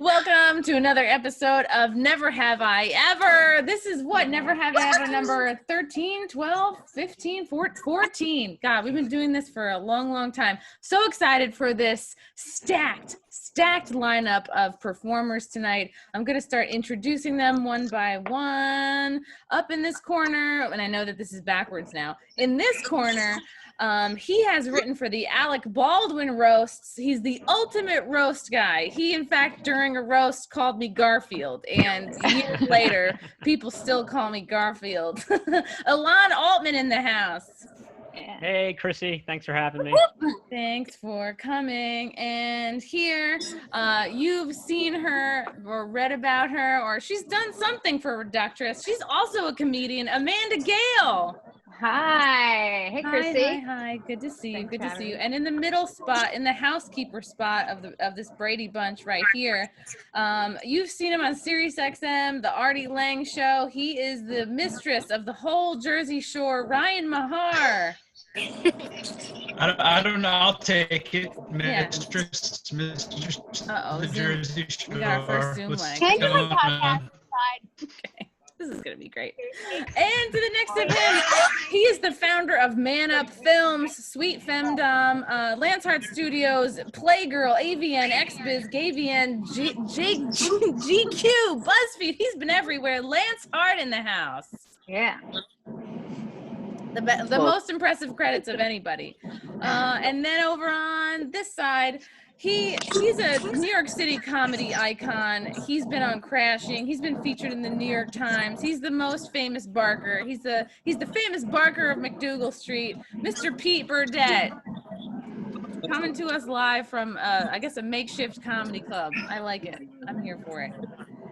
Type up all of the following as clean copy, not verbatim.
Welcome to another episode of Never Have I Ever. This is what? Never Have I Ever number 13, 12, 15, 14. God, we've been doing this for a long time. So excited for this stacked lineup of performers tonight. I'm going to start introducing them one by one. Up in this corner, and I know that this is backwards now. In this corner, he has written for the Alec Baldwin roasts. He's the ultimate roast guy. He, in fact, during a roast called me Garfield, and years later, people still call me Garfield. Elon Altman in the house. Hey, Chrissie. Thanks for having me. Thanks for coming. And here, you've seen her or read about her, or she's done something for Reductress. She's also a comedian, Amanda Gail. Hi. Hey, Chrissie. Hi. Good to see you. Good to see you. And in the middle spot, in the housekeeper spot of this Brady bunch right here, you've seen him on SiriusXM, the Artie Lang Show. He is the mistress of the whole Jersey Shore, Ryan Maher. I don't know. I'll take it, mistress. The Jersey Shore. We got our first Zoom lag. Can I do my podcast inside? Okay. This is going to be great. And to the next of him, he is the founder of Man Up Films, Sweet Femdom, Lance Hart Studios, Playgirl, AVN, XBiz, GAVN, GQ, BuzzFeed. He's been everywhere. Lance Hart in the house. Yeah. The most impressive credits of anybody. And then over on this side, he's a New York City comedy icon. He's been on Crashing. He's been featured in the New York Times. He's the most famous barker. He's the famous barker of McDougal Street, Mr. Pete Burdette. Coming to us live from, I guess, a makeshift comedy club. I like it. I'm here for it.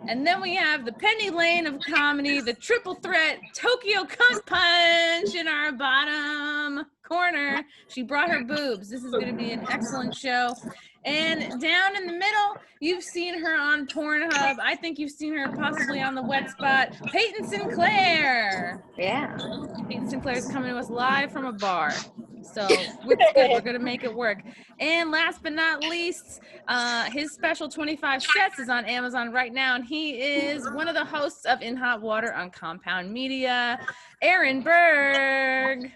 And then we have the Penny Lane of comedy, the triple threat Tokyo Kunt Punch in our bottom corner. She brought her boobs. This is going to be an excellent show. And down in the middle, you've seen her on Pornhub. I think you've seen her possibly on the wet spot. Payton Sin Claire. Yeah. Payton Sin Claire is coming to us live from a bar. So it's good. We're going to make it work. And last but not least, his special 25 sets is on Amazon right now. And he is one of the hosts of In Hot Water on Compound Media, Aaron Berg.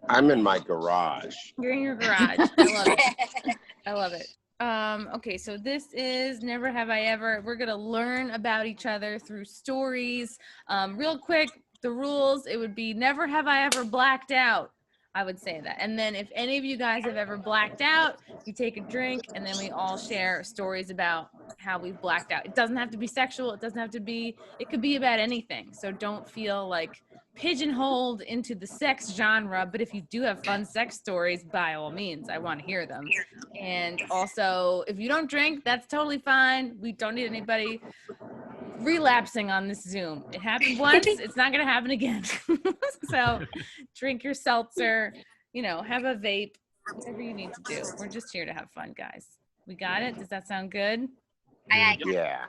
I'm in my garage. You're in your garage. I love it. I love it. Okay, so this is Never Have I Ever. We're going to learn about each other through stories. Real quick, the rules, it would be never have I ever blacked out. I would say that. And then if any of you guys have ever blacked out, you take a drink and then we all share stories about how we've blacked out. It doesn't have to be sexual. It doesn't have to be, it could be about anything. So don't feel like pigeonholed into the sex genre. But if you do have fun sex stories, by all means, I want to hear them. And also, if you don't drink, that's totally fine. We don't need anybody relapsing on this Zoom. It happened once, it's not going to happen again. So drink your seltzer, have a vape, whatever you need to do. We're just here to have fun, guys. We got it? Does that sound good? Yeah.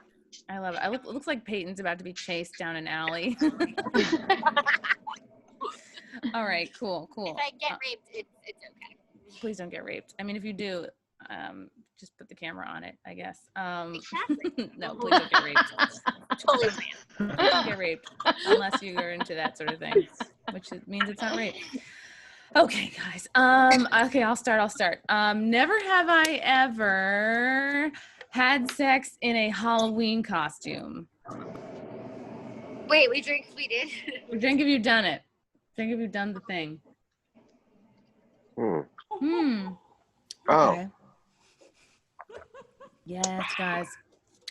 I love it. It looks like Peyton's about to be chased down an alley. All right, cool. If I get raped, it's okay. Please don't get raped. I mean, if you do, just put the camera on it, I guess. Exactly. No, please don't get raped. Totally. Don't get raped unless you are into that sort of thing, which means it's not rape. Okay, guys. Okay, I'll start. Never have I ever had sex in a Halloween costume. Wait, we did. Drink if you've done it. Drink if you've done the thing. Oh. Okay. Yes, guys.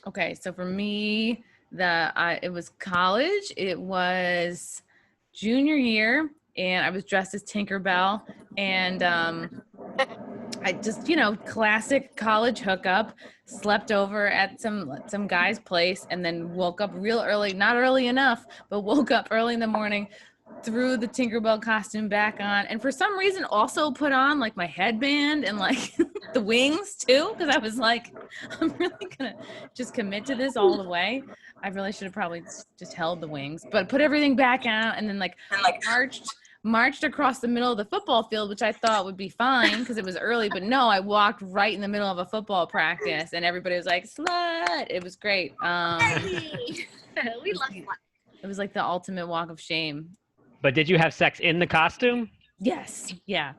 Okay, so for me, it was college. It was junior year, and I was dressed as Tinkerbell, and I just, classic college hookup, slept over at some guy's place, and then woke up real early, not early enough, but woke up early in the morning, threw the Tinkerbell costume back on, and for some reason also put on like my headband and like the wings too, because I was like, I'm really gonna just commit to this all the way. I really should have probably just held the wings, but put everything back out and then like marched marched across the middle of the football field, which I thought would be fine because it was early, but no, I walked right in the middle of a football practice and everybody was like, slut. It was great. We love slut. It was like the ultimate walk of shame. But did you have sex in the costume? Yes. Yeah.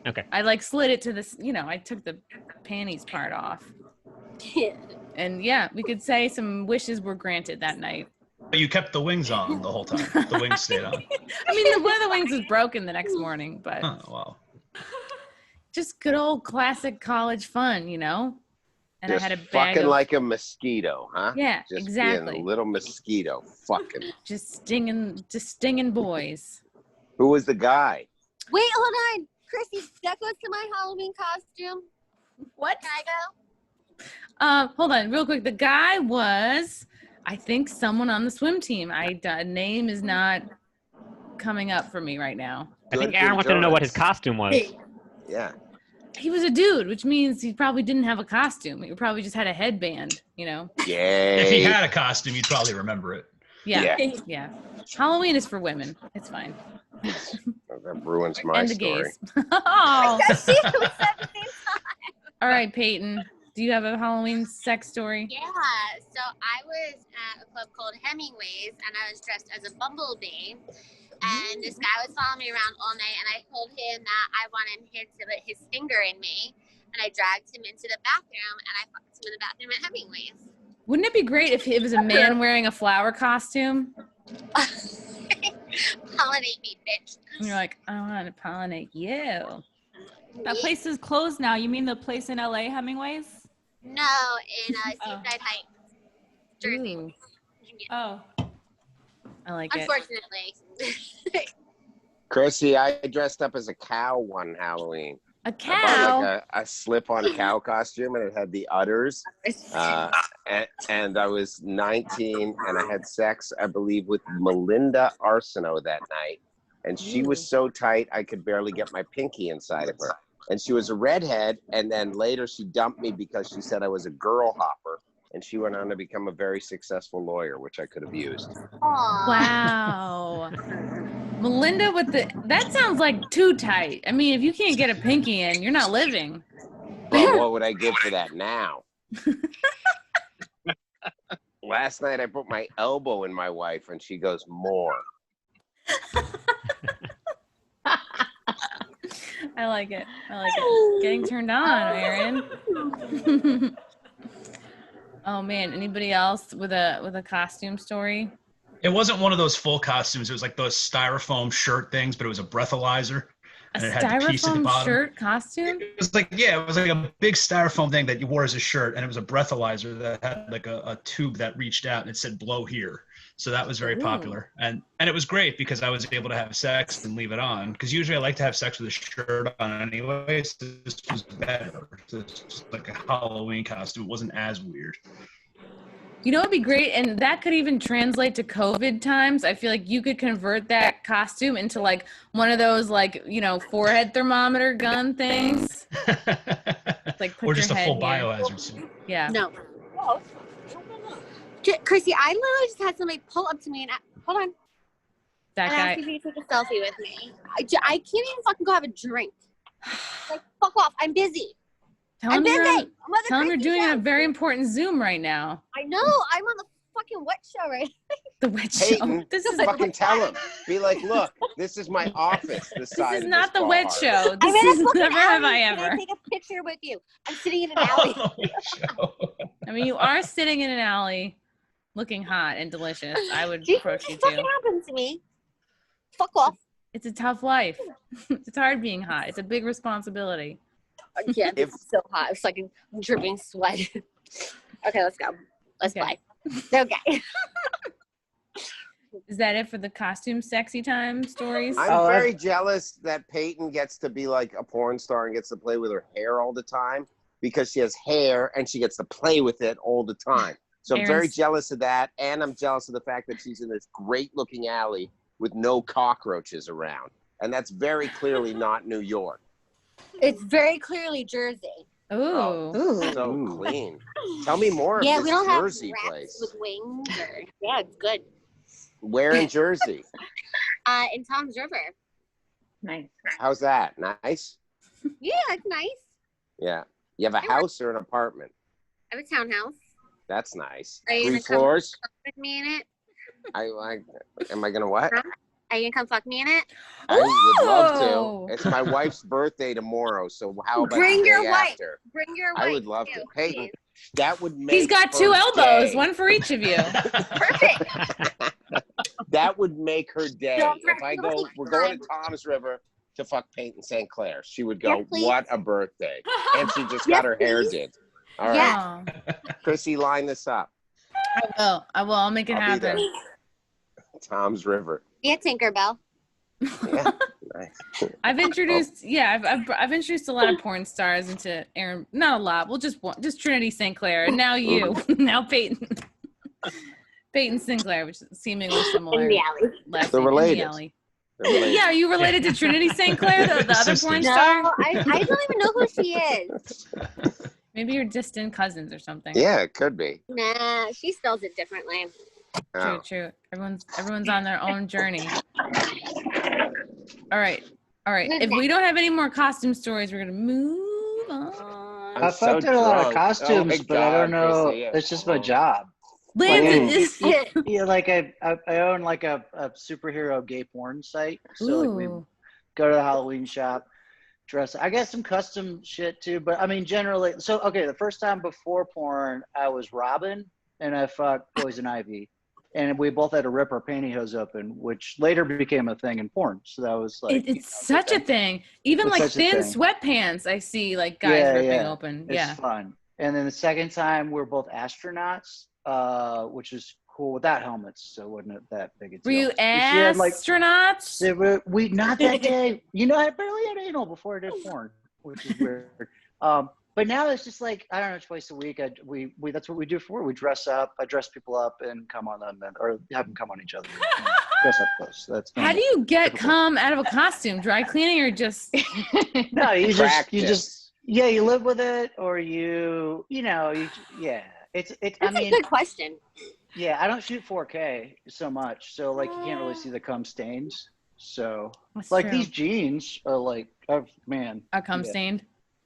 Okay. I like slid it to this, I took the panties part off. And yeah, we could say some wishes were granted that night. But you kept the wings on the whole time. The wings stayed on. I mean, one of the wings was broken the next morning, but Oh, wow. just good old classic college fun, And Just I had a bag fucking of, like a mosquito, huh? Yeah, Just exactly. being a little mosquito, fucking. just stinging boys. Who was the guy? Wait, hold on. Chrissie, that goes to my Halloween costume. What? Can I go? Hold on, real quick. The guy was, I think, someone on the swim team. Name is not coming up for me right now. I think Aaron wants to know what his costume was. Yeah. He was a dude, which means he probably didn't have a costume. He probably just had a headband, Yay. If he had a costume, you'd probably remember it. Yeah. Yeah. Yeah. Halloween is for women. It's fine. That ruins my And the story. gays. Oh. Yes, she was at the same time. All right, Payton. Do you have a Halloween sex story? Yeah, so I was at a club called Hemingway's, and I was dressed as a bumblebee. And this guy was following me around all night, and I told him that I wanted him to put his finger in me. And I dragged him into the bathroom, and I fucked him in the bathroom at Hemingway's. Wouldn't it be great if it was a man wearing a flower costume? Pollinate me, bitch. And you're like, I want to pollinate you. That place is closed now. You mean the place in LA, Hemingway's? No, in Seaside Heights, Jersey. Ooh, Oh. I like it. Unfortunately. Chrissie, I dressed up as a cow one Halloween. A I cow? bought like a slip-on cow costume, and it had the udders. And I was 19, and I had sex, I believe, with Melinda Arsenault that night. And she was so tight, I could barely get my pinky inside of her. And she was a redhead, and then later she dumped me because she said I was a girl hopper. And she went on to become a very successful lawyer, which I could have used. Aww. Wow. Melinda with that sounds like too tight. I mean, if you can't get a pinky in, you're not living. Well, what would I give for that now? Last night I put my elbow in my wife, and she goes, more. I like it. I like it. Getting turned on, Aaron. Oh man, anybody else with a costume story? It wasn't one of those full costumes. It was like those styrofoam shirt things, but it was a breathalyzer. A And it had the piece at the styrofoam bottom. shirt costume? It was like a big styrofoam thing that you wore as a shirt, and it was a breathalyzer that had like a tube that reached out and it said blow here. So that was very popular. And it was great because I was able to have sex and leave it on. Because usually I like to have sex with a shirt on anyway, so this was better. So it's just like a Halloween costume. It wasn't as weird. You know, it'd be great, and that could even translate to COVID times. I feel like you could convert that costume into like one of those forehead thermometer gun things. Like put Or just your a head full here. biohazard suit. Yeah. No. Chrissie, I literally just had somebody pull up to me and hold on. That and ask guy. if you take a selfie with me. I can't even fucking go have a drink. Like, fuck off. I'm busy. Tell I'm him busy. you're, I'm on the tell him you're Chrissie doing show. a very important Zoom right now. I know. I'm on the fucking wet show right now. The wet show. Payton, This is fucking tell him. Be like, look, this is my office. This is not the wet show. I'm This in a is fucking never have alley. I Can ever. I take a picture with you? I'm sitting in an alley. I mean, you are sitting in an alley looking hot and delicious. I would See, approach you this fucking too. happened to me. Fuck off. It's a tough life. It's hard being hot. It's a big responsibility. Yeah, it's so hot. It's like I'm dripping sweat. Okay, let's go. Let's Okay. play. Okay. Is that it for the costume sexy time stories? I'm very jealous that Payton gets to be like a porn star and gets to play with her hair all the time because she has hair and she gets to play with it all the time. So I'm very Aaron's- jealous of that, and I'm jealous of the fact that she's in this great-looking alley with no cockroaches around. And that's very clearly not New York. It's very clearly Jersey. Ooh. So clean. Tell me more of Yeah, this we don't have Jersey rats place. with wings. Yeah, it's good. Where in Jersey? In Tom's River. Nice. How's that? Nice? Yeah, it's nice. Yeah. You have a house or an apartment? I have a townhouse. That's nice. Are you 3 gonna come floors? fuck with me in it? Am I gonna what? Huh? Are you gonna come fuck me in it? I would love Ooh. to. It's my wife's birthday tomorrow, so how about Bring the your day wife. after? Bring your wife. I would love to. too, Payton, please. that would make He's got her 2 elbows, day. one for each of you. Perfect. That would make her day. Don't If I go, forget we're going time. to Tom's River to fuck Payton Sin Claire. She would go, Yes, please. what a birthday. And she just Yes, got her hair please. did. All right. Yeah. Oh, Chrissie, line this up. I will. I'll make it I'll be there. happen. Tom's River. Yeah, Tinkerbell. Yeah. Nice. I've introduced, I've introduced a lot of porn stars into Aaron. Not a lot. Well, just Trinity St. Clair, and now you, now Payton, Payton Sinclair, which is seemingly similar. In the alley. Last They're name, in the related. alley. They're related. Yeah, are you related to Trinity St. Clair, the other porn Sisters. star? No, I don't even know who she is. Maybe you're distant cousins or something. Yeah, it could be. Nah, she spells it differently. True, Oh. true. Everyone's on their own journey. All right. If we don't have any more costume stories, we're gonna move on. I'm I so fucked in a lot of drunk. costumes, Oh my but I don't God, know. Chrissie, yeah. It's just my job. Lance, Yeah, like I own like a superhero gay porn site. So like we Ooh. go to the Halloween shop, dress. I got some custom shit too, but I mean generally. So okay, the first time before porn, I was Robin and I fucked Poison Ivy, and we both had to rip our pantyhose open, which later became a thing in porn. So that was like It's such a thing. Even It's like such a thin thing. sweatpants, I see like guys ripping open. It's Yeah. fun. And then the second time, we're both astronauts, which is cool without helmets, so it wasn't that big a deal. Were you She had, like, astronauts? we not that day. You know, I barely had anal before I did porn, which is weird. But now it's just like, I don't know, twice a week. We that's what we do for. We dress up. I dress people up and come on them, or have them come on each other. Dress up close. That's How do you get cum out of a costume? Dry cleaning or just? No, you Practice. you live with it, or it's That's I mean, a good question. yeah, I don't shoot 4K so much, so like you can't really see the cum stains. So That's like true. these jeans are like, oh man, Are cum yeah. stained?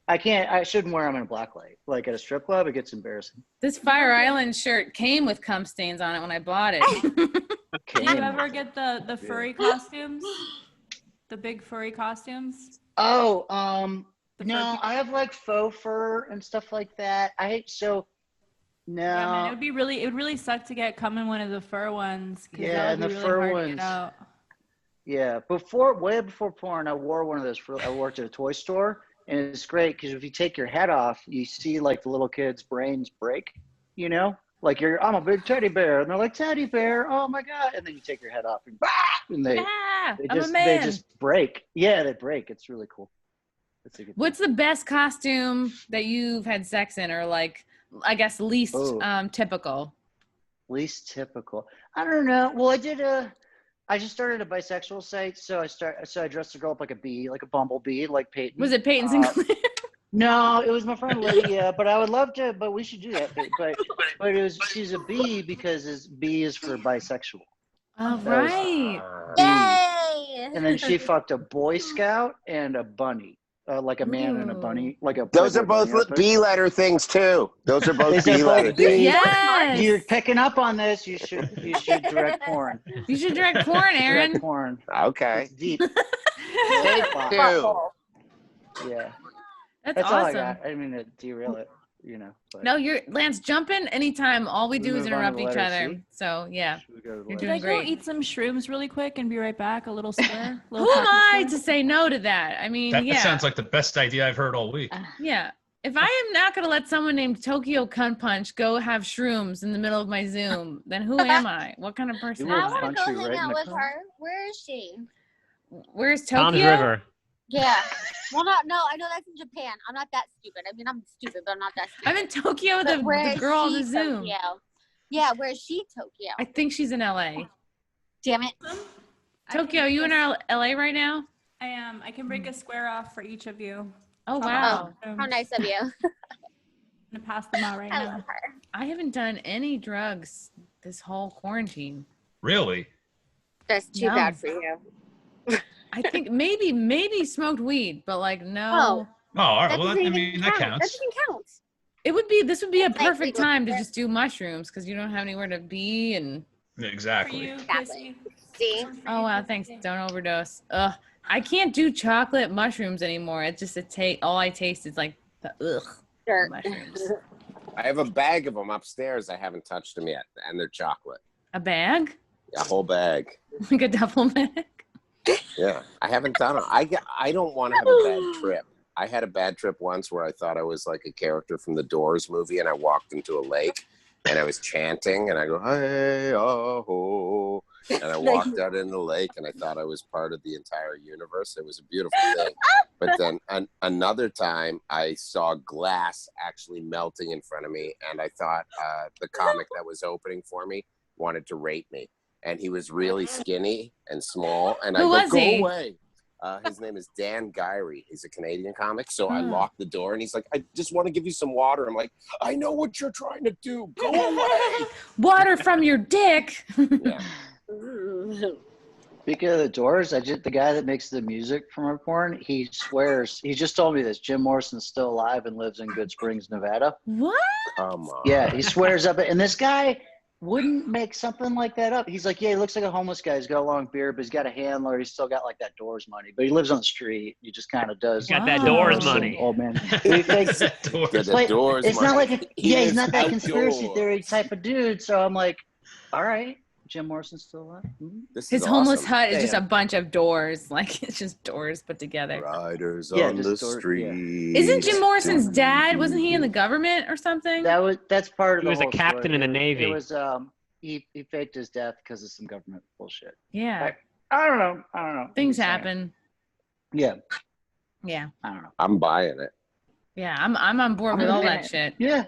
I shouldn't wear them in a black light. Like at a strip club, it gets embarrassing. This Fire Island shirt came with cum stains on it when I bought it. Do you ever get the furry costumes? The big furry costumes? Oh, The no, fur- I have like faux fur and stuff like that. No. Yeah, man, it would really suck to get cum in one of the fur ones. 'Cause Yeah, that would and be the really fur hard to ones. get out. Yeah, way before porn, I wore one of those. I worked at a toy store, and it's great because if you take your head off, you see like the little kids' brains break. You know, like I'm a big teddy bear, and they're like teddy bear, oh my god, and then you take your head off, and, and they I'm a man. just break. Yeah, they break. It's really cool. It's a good What's the best costume that you've had sex in, or like, I guess least typical? Least typical. I don't know. Well, I just started a bisexual site, so I dressed a girl up like a bee, like a bumblebee, like Payton. Was it Payton Sin Claire? No, it was my friend Lydia, but I would love to. But we should do that. But she's a bee because B is for bisexual. Oh, right. Yay! And then she fucked a Boy Scout and a bunny, like a man and a bunny, like a. Those are both Playboy bunny. B letter things too. Those are both These are B both letter B. things. Yes. You're picking up on this. You should direct porn. You should direct porn, Aaron. Direct porn. Okay. It's deep. Take two. Yeah. That's That's all I awesome. got. I didn't mean to derail it, But No, Lance, jump in anytime. All we do We is move on to interrupt the each letter other. C? So, yeah. Should we go to the You're left? Can I doing go great. eat some shrooms really quick and be right back? A little square? Who am I to say no to that? I mean, That yeah. sounds like the best idea I've heard all week. Yeah. If I am not going to let someone named Tokyo Kunt Punch go have shrooms in the middle of my Zoom, then who am I? What kind of person You am I will I? want to punch go you hang right in out the with cunt. her. Where is she? Where's Tom's Tokyo? River. Yeah. Well, no, I know that's in Japan. I'm not that stupid. I mean, I'm stupid, but I'm not that stupid. I'm in Tokyo, But where the is girl on she, the Zoom. Tokyo? Yeah, where is she, Tokyo? I think she's in LA. Damn it. Tokyo, you in LA right now? I am. I can break a square off for each of you. Oh, wow. How nice of you. I'm gonna pass them out right I now. love her. I haven't done any drugs this whole quarantine. Really? That's too No. bad for you. I think maybe smoked weed, but like no. Oh, all right. That Well, I doesn't mean, even that count. That counts. doesn't count. This would be a It's like perfect legal time to for- just do mushrooms because you don't have anywhere to be and. For Exactly. you, Exactly. Chrissie. See? Oh wow, thanks. Don't overdose. Ugh, I can't do chocolate mushrooms anymore. It's just all I taste is like the Sure. mushrooms. I have a bag of them upstairs. I haven't touched them yet, and they're chocolate. A bag, A whole bag. like a duffel bag. Yeah, I haven't done it. I don't want to have a bad trip. I had a bad trip once where I thought I was like a character from the Doors movie, and I walked into a lake, and I was chanting, and I go, hey, oh, ho. And I walked out in the lake, and I thought I was part of the entire universe. It was a beautiful thing. But then another time, I saw glass actually melting in front of me, and I thought the comic that was opening for me wanted to rape me. And he was really skinny and small, and I Who go, was go he? away. His name is Dan Gyrie. He's a Canadian comic. So I locked the door, and he's like, I just want to give you some water. I'm like, I know what you're trying to do. Go away. Water from your dick. Yeah. Speaking of the Doors, the guy that makes the music from our porn, he swears, he just told me this, Jim Morrison's still alive and lives in Good Springs, Nevada. What? Come on. Yeah, he swears up it. And this guy wouldn't make something like that up. He's like, yeah, he looks like a homeless guy. He's got a long beard, but he's got a handler. He's still got like that Doors money, but he lives on the street. He just kind of does. Got that Wow. Doors Some money. Old man. He fakes, Doors. Get the like, Doors it's money. not like, He he's lives not that conspiracy outdoors. theory type of dude. So I'm like, all right, Jim Morrison's still alive. Mhm. This His is homeless awesome. hut is Yeah, just yeah. a bunch of doors. Like it's just doors put together. Riders Yeah, on the just door- street. yeah. Isn't Jim Morrison's dad? Wasn't he in the government or something? That's part of He the was a whole captain story. in the Navy. It was he faked his death because of some government bullshit. Yeah, I don't know. things I'm just saying. happen. Yeah, Yeah, I don't know. I'm buying it. yeah. I'm on board with all that shit. Yeah.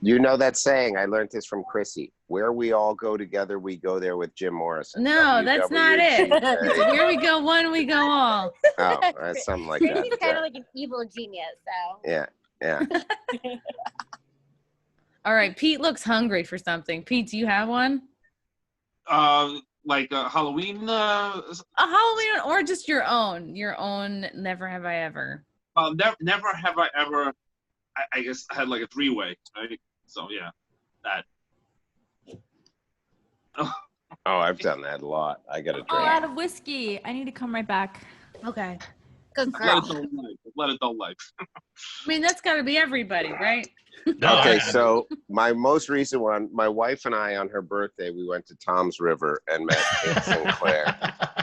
You know that saying? I learned this from Chrissie. Where we all go together, we go there with Jim Morrison. No, that's not it. WWGA. Where we go one, we go all. Oh, that's something like Chrissie's that. kind of like an evil genius, so. Yeah. All right, Pete looks hungry for something. Pete, do you have one? Like Halloween. A Halloween or just your own? Your own. Never have I ever. Never have I ever. I guess I had like a three-way, right? So yeah, that. Oh, I've done that a lot. I got a Oh, drink. out of whiskey. I need to come right back. Okay. Good Let girl. it adult life. I mean, that's got to be everybody, right? No, Okay, I- so my most recent one, my wife and I on her birthday, we went to Tom's River and met Payton Sin Claire,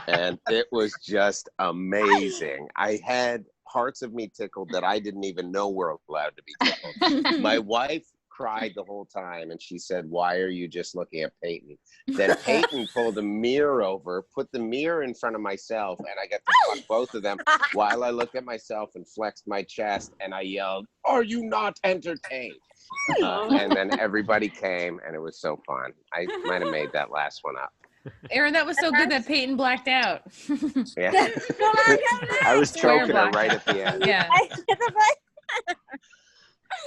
and it was just amazing. I had parts of me tickled that I didn't even know were allowed to be tickled. My wife cried the whole time, and she said, "Why are you just looking at Payton?" Then Payton pulled a mirror over, put the mirror in front of myself, and I got to fuck both of them while I looked at myself and flexed my chest, and I yelled, "Are you not entertained?" And then everybody came, and it was so fun. I might have made that last one up. Aaron, that was so good that Peyton blacked out. Yeah, I was Square choking her block. right at the end. Yeah,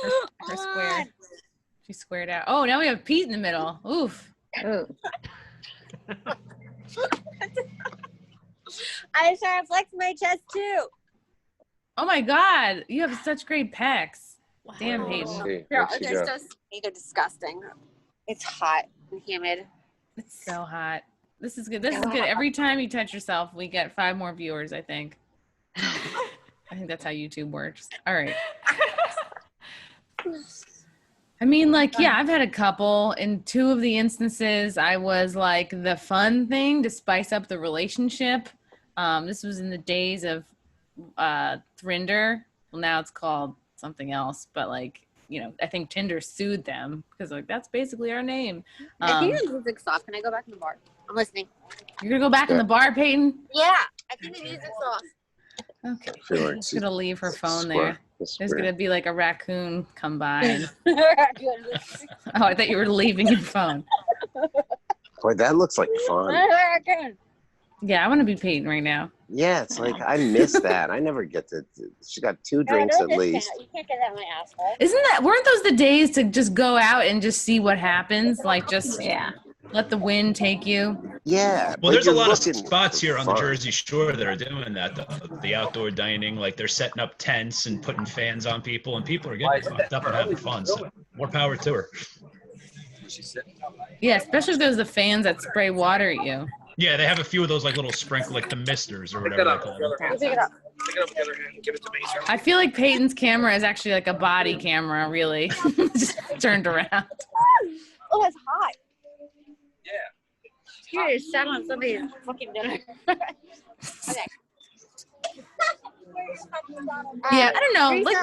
Oh, her square. She squared out. Oh, now we have Pete in the middle. Oof. I try to flex my chest too. Oh my God, you have such great pecs. Damn, Let's Peyton. see. They're, Where'd she they're go? so skinny, they're disgusting. It's hot and humid. It's so hot. This is good. This is good. Every time you touch yourself, we get 5 more viewers, I think. I think that's how YouTube works. All right. I mean, like, yeah, I've had a couple. In 2 of the instances, I was like the fun thing to spice up the relationship. This was in the days of Thrinder. Well, now it's called something else, but like, you know, I think Tinder sued them because like that's basically our name. I think the music's off. Can I go back in the bar? I'm listening. You're gonna go back in the bar, Peyton? Yeah, I think the music's off. Okay. feel like I'm just gonna leave her phone Square. there. That's There's weird. gonna be like a raccoon come by. And, oh, I thought you were leaving your phone. Boy, that looks like fun. Yeah, I want to be Peyton right now. Yeah, it's like I miss that. I never get to. She got 2 drinks at least. You can't get that in my asshole. Weren't those the days to just go out and just see what happens? Like just Yeah. Let the wind take you. Yeah. Well, but there's a you're lot of looking spots for here on the fun. Jersey Shore that are doing that, though. The outdoor dining, like they're setting up tents and putting fans on people, and people are getting fucked up and having fun. So more power to her. Yeah, especially if there's the fans that spray water at you. Yeah, they have a few of those like little sprinkle, like the misters or whatever they call them. Pick it up. I feel like Peyton's camera is actually like a body camera, really. Just turned around. Oh, it's hot. Yeah. Here, sat on somebody's fucking dinner. Okay. Yeah, I don't know. Like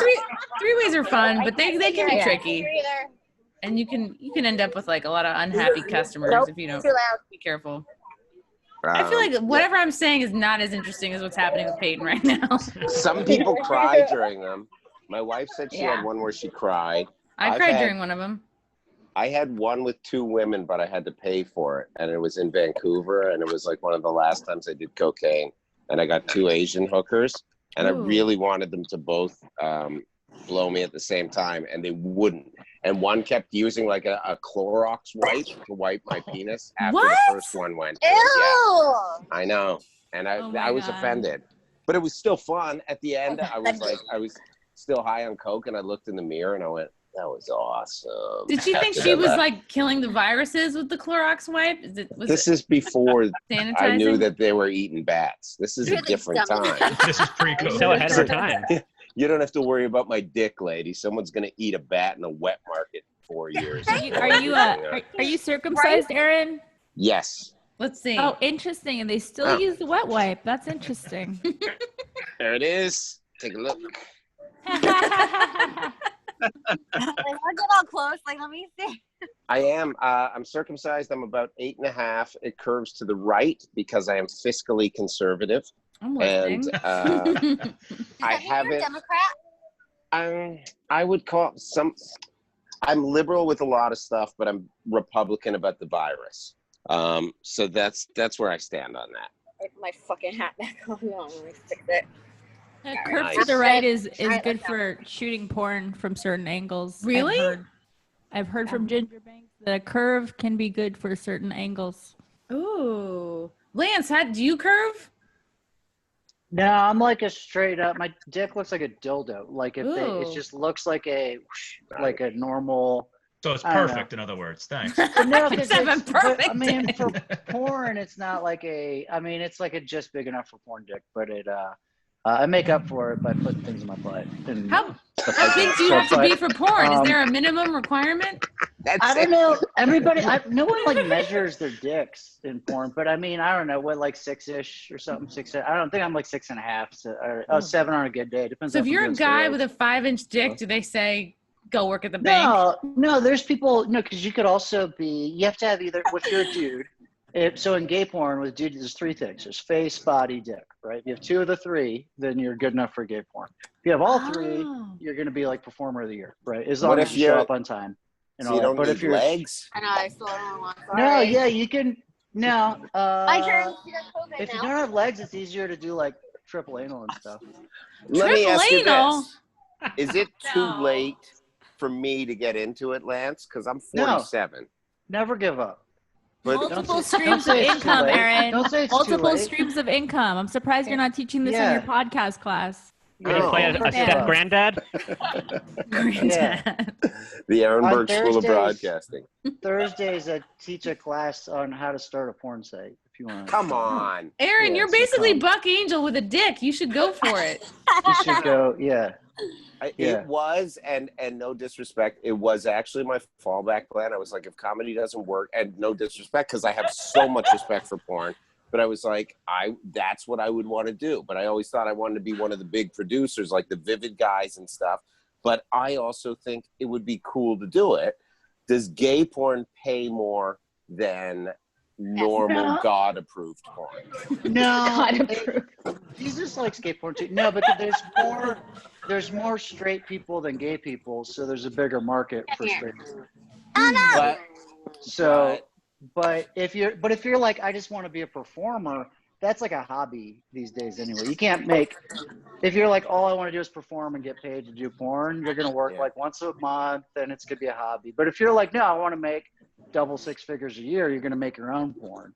three ways are fun, but they can be tricky. Either. And you can end up with like a lot of unhappy customers Nope, if you don't too loud. be careful. I feel like whatever I'm saying is not as interesting as what's happening with Peyton right now. Some people cry during them. My wife said she had one where she cried. I cried during one of them. I had one with 2 women, but I had to pay for it. And it was in Vancouver. And it was like one of the last times I did cocaine. And I got 2 Asian hookers. And I really wanted them to both blow me at the same time. And they wouldn't. And one kept using like a Clorox wipe to wipe my penis after the first one went. Ew! Yeah, I know. And I was God. offended. But it was still fun. At the end, I was still high on coke. And I looked in the mirror and I went, that was awesome. Did she think she was like killing the viruses with the Clorox wipe? This is before sanitizing? I knew that they were eating bats. This is a different time. This is pre-COVID. So ahead of her time. You don't have to worry about my dick, lady. Someone's gonna eat a bat in a wet market in 4 years. Are you circumcised, Aaron? Yes. Let's see. Oh, interesting. And they still use the wet wipe. That's interesting. There it is. Take a look. Like, I'll get all close. Like, let me see. I am. I'm circumcised. I'm about 8.5. It curves to the right because I am fiscally conservative. I'm And I haven't. Democrat? I would call I'm liberal with a lot of stuff, but I'm Republican about the virus. So that's where I stand on that. Put my fucking hat back on. Let me fix it. Curve to the right is good for shooting porn from certain angles. Really? I've heard from Ginger Banks that a curve can be good for certain angles. Ooh. Lance, do you curve? No, I'm like a straight up. My dick looks like a dildo. Like it just looks like a normal. So it's perfect, in other words. Thanks. No, perfect. I mean, for porn, it's not like it's like a just big enough for porn dick, but I make up for it by putting things in my butt. How big do you have to be for porn? Is there a minimum requirement? I don't know. Everybody, no one like measures their dicks in porn, but I mean, I don't know what, like 6-ish or something. 6. I don't think I'm like 6.5. So, 7 on a good day. Depends. So if you're a guy with a 5-inch dick, do they say go work at the bank? No. There's people. No, because you could also be. You have to have either. If you're a dude. So in gay porn with dude, there's 3 things. There's face, body, dick, right? If you have 2 of the 3, then you're good enough for gay porn. If you have all 3, you're going to be like performer of the year, right? As long as you show up on time. And so you don't but need if you're legs? I know, I still don't want to. No, yeah, you can. No. My turn. If you don't have legs, it's easier to do like triple anal and stuff. Let me ask you anal? this. Is it too late for me to get into it, Lance? Because I'm 47. Never give up. But Multiple streams of income, Aaron. Don't say it's Multiple too late. streams of income. I'm surprised you're not teaching this in your podcast class. Can you play a step granddad? Granddad. The Aaron Berg School of Thursdays- Broadcasting. Thursdays, I teach a class on how to start a porn site. If you want. Come on. Aaron, Yeah, you're so basically come. Buck Angel with a dick. You should go for it. You should go. Yeah. It was, and no disrespect, it was actually my fallback plan. I was like, if comedy doesn't work, and no disrespect, because I have so much respect for porn, but I was like, that's what I would want to do. But I always thought I wanted to be one of the big producers, like the Vivid guys and stuff. But I also think it would be cool to do it. Does gay porn pay more than normal God-approved porn? No. Jesus likes gay porn too. No, but there's more straight people than gay people, so there's a bigger market for straight people. Oh no. But if you're like, I just want to be a performer, that's like a hobby these days anyway. You can't make, if you're like, all I want to do is perform and get paid to do porn, you're going to work like once a month and it's going to be a hobby. But if you're like, no, I want to make double six figures a year, you're going to make your own porn.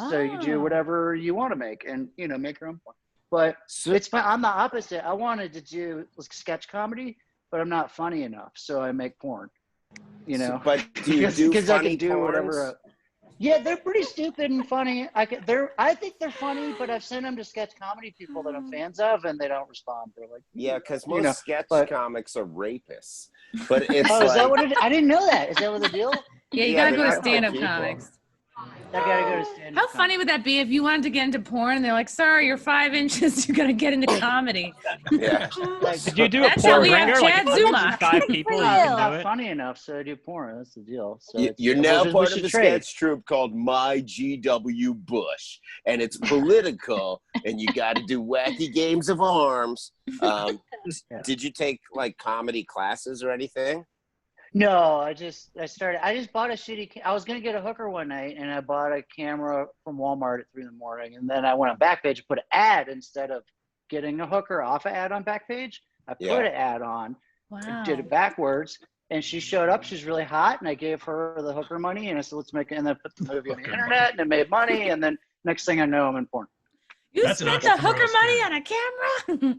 So you do whatever you want to make and, make your own porn. But it's fun. I'm the opposite. I wanted to do sketch comedy, but I'm not funny enough. So I make porn, But do you do because funny I can do porns? whatever. Yeah, they're pretty stupid and funny. I think they're funny, but I've sent them to sketch comedy people that I'm fans of, and they don't respond. They're like, yeah, because most sketch comics are rapists. But it's is that what it is? I didn't know that. Is that what the deal? Yeah, you Yeah, gotta go they're to not stand-up good people. comics. I gotta go to stand-up. How funny would that be if you wanted to get into porn and they're like, sorry, you're 5 inches, you gotta get into comedy. Yeah. Did you do a That's how porn we have ringer? Like Chad if Zuma. it's 5 people, you I'm can not do it. funny enough, so I do porn. That's the deal. So You're now we part of should the trade. sketch troupe called My GW Bush, and it's political, and you got to do wacky games of arms. Did you take like comedy classes or anything? No, I just bought a shitty. I was gonna get a hooker one night, and I bought a camera from Walmart at 3 a.m, and then I went on Backpage and put an ad instead of getting a hooker off an ad on Backpage. I put an ad on, Wow. did it backwards, and she showed up. She's really hot, and I gave her the hooker money, and I said, "Let's make it." And then put the movie on the internet, and it made money. And then next thing I know, I'm in porn. You That's an spent the hooker entrepreneurial money spirit. on a camera?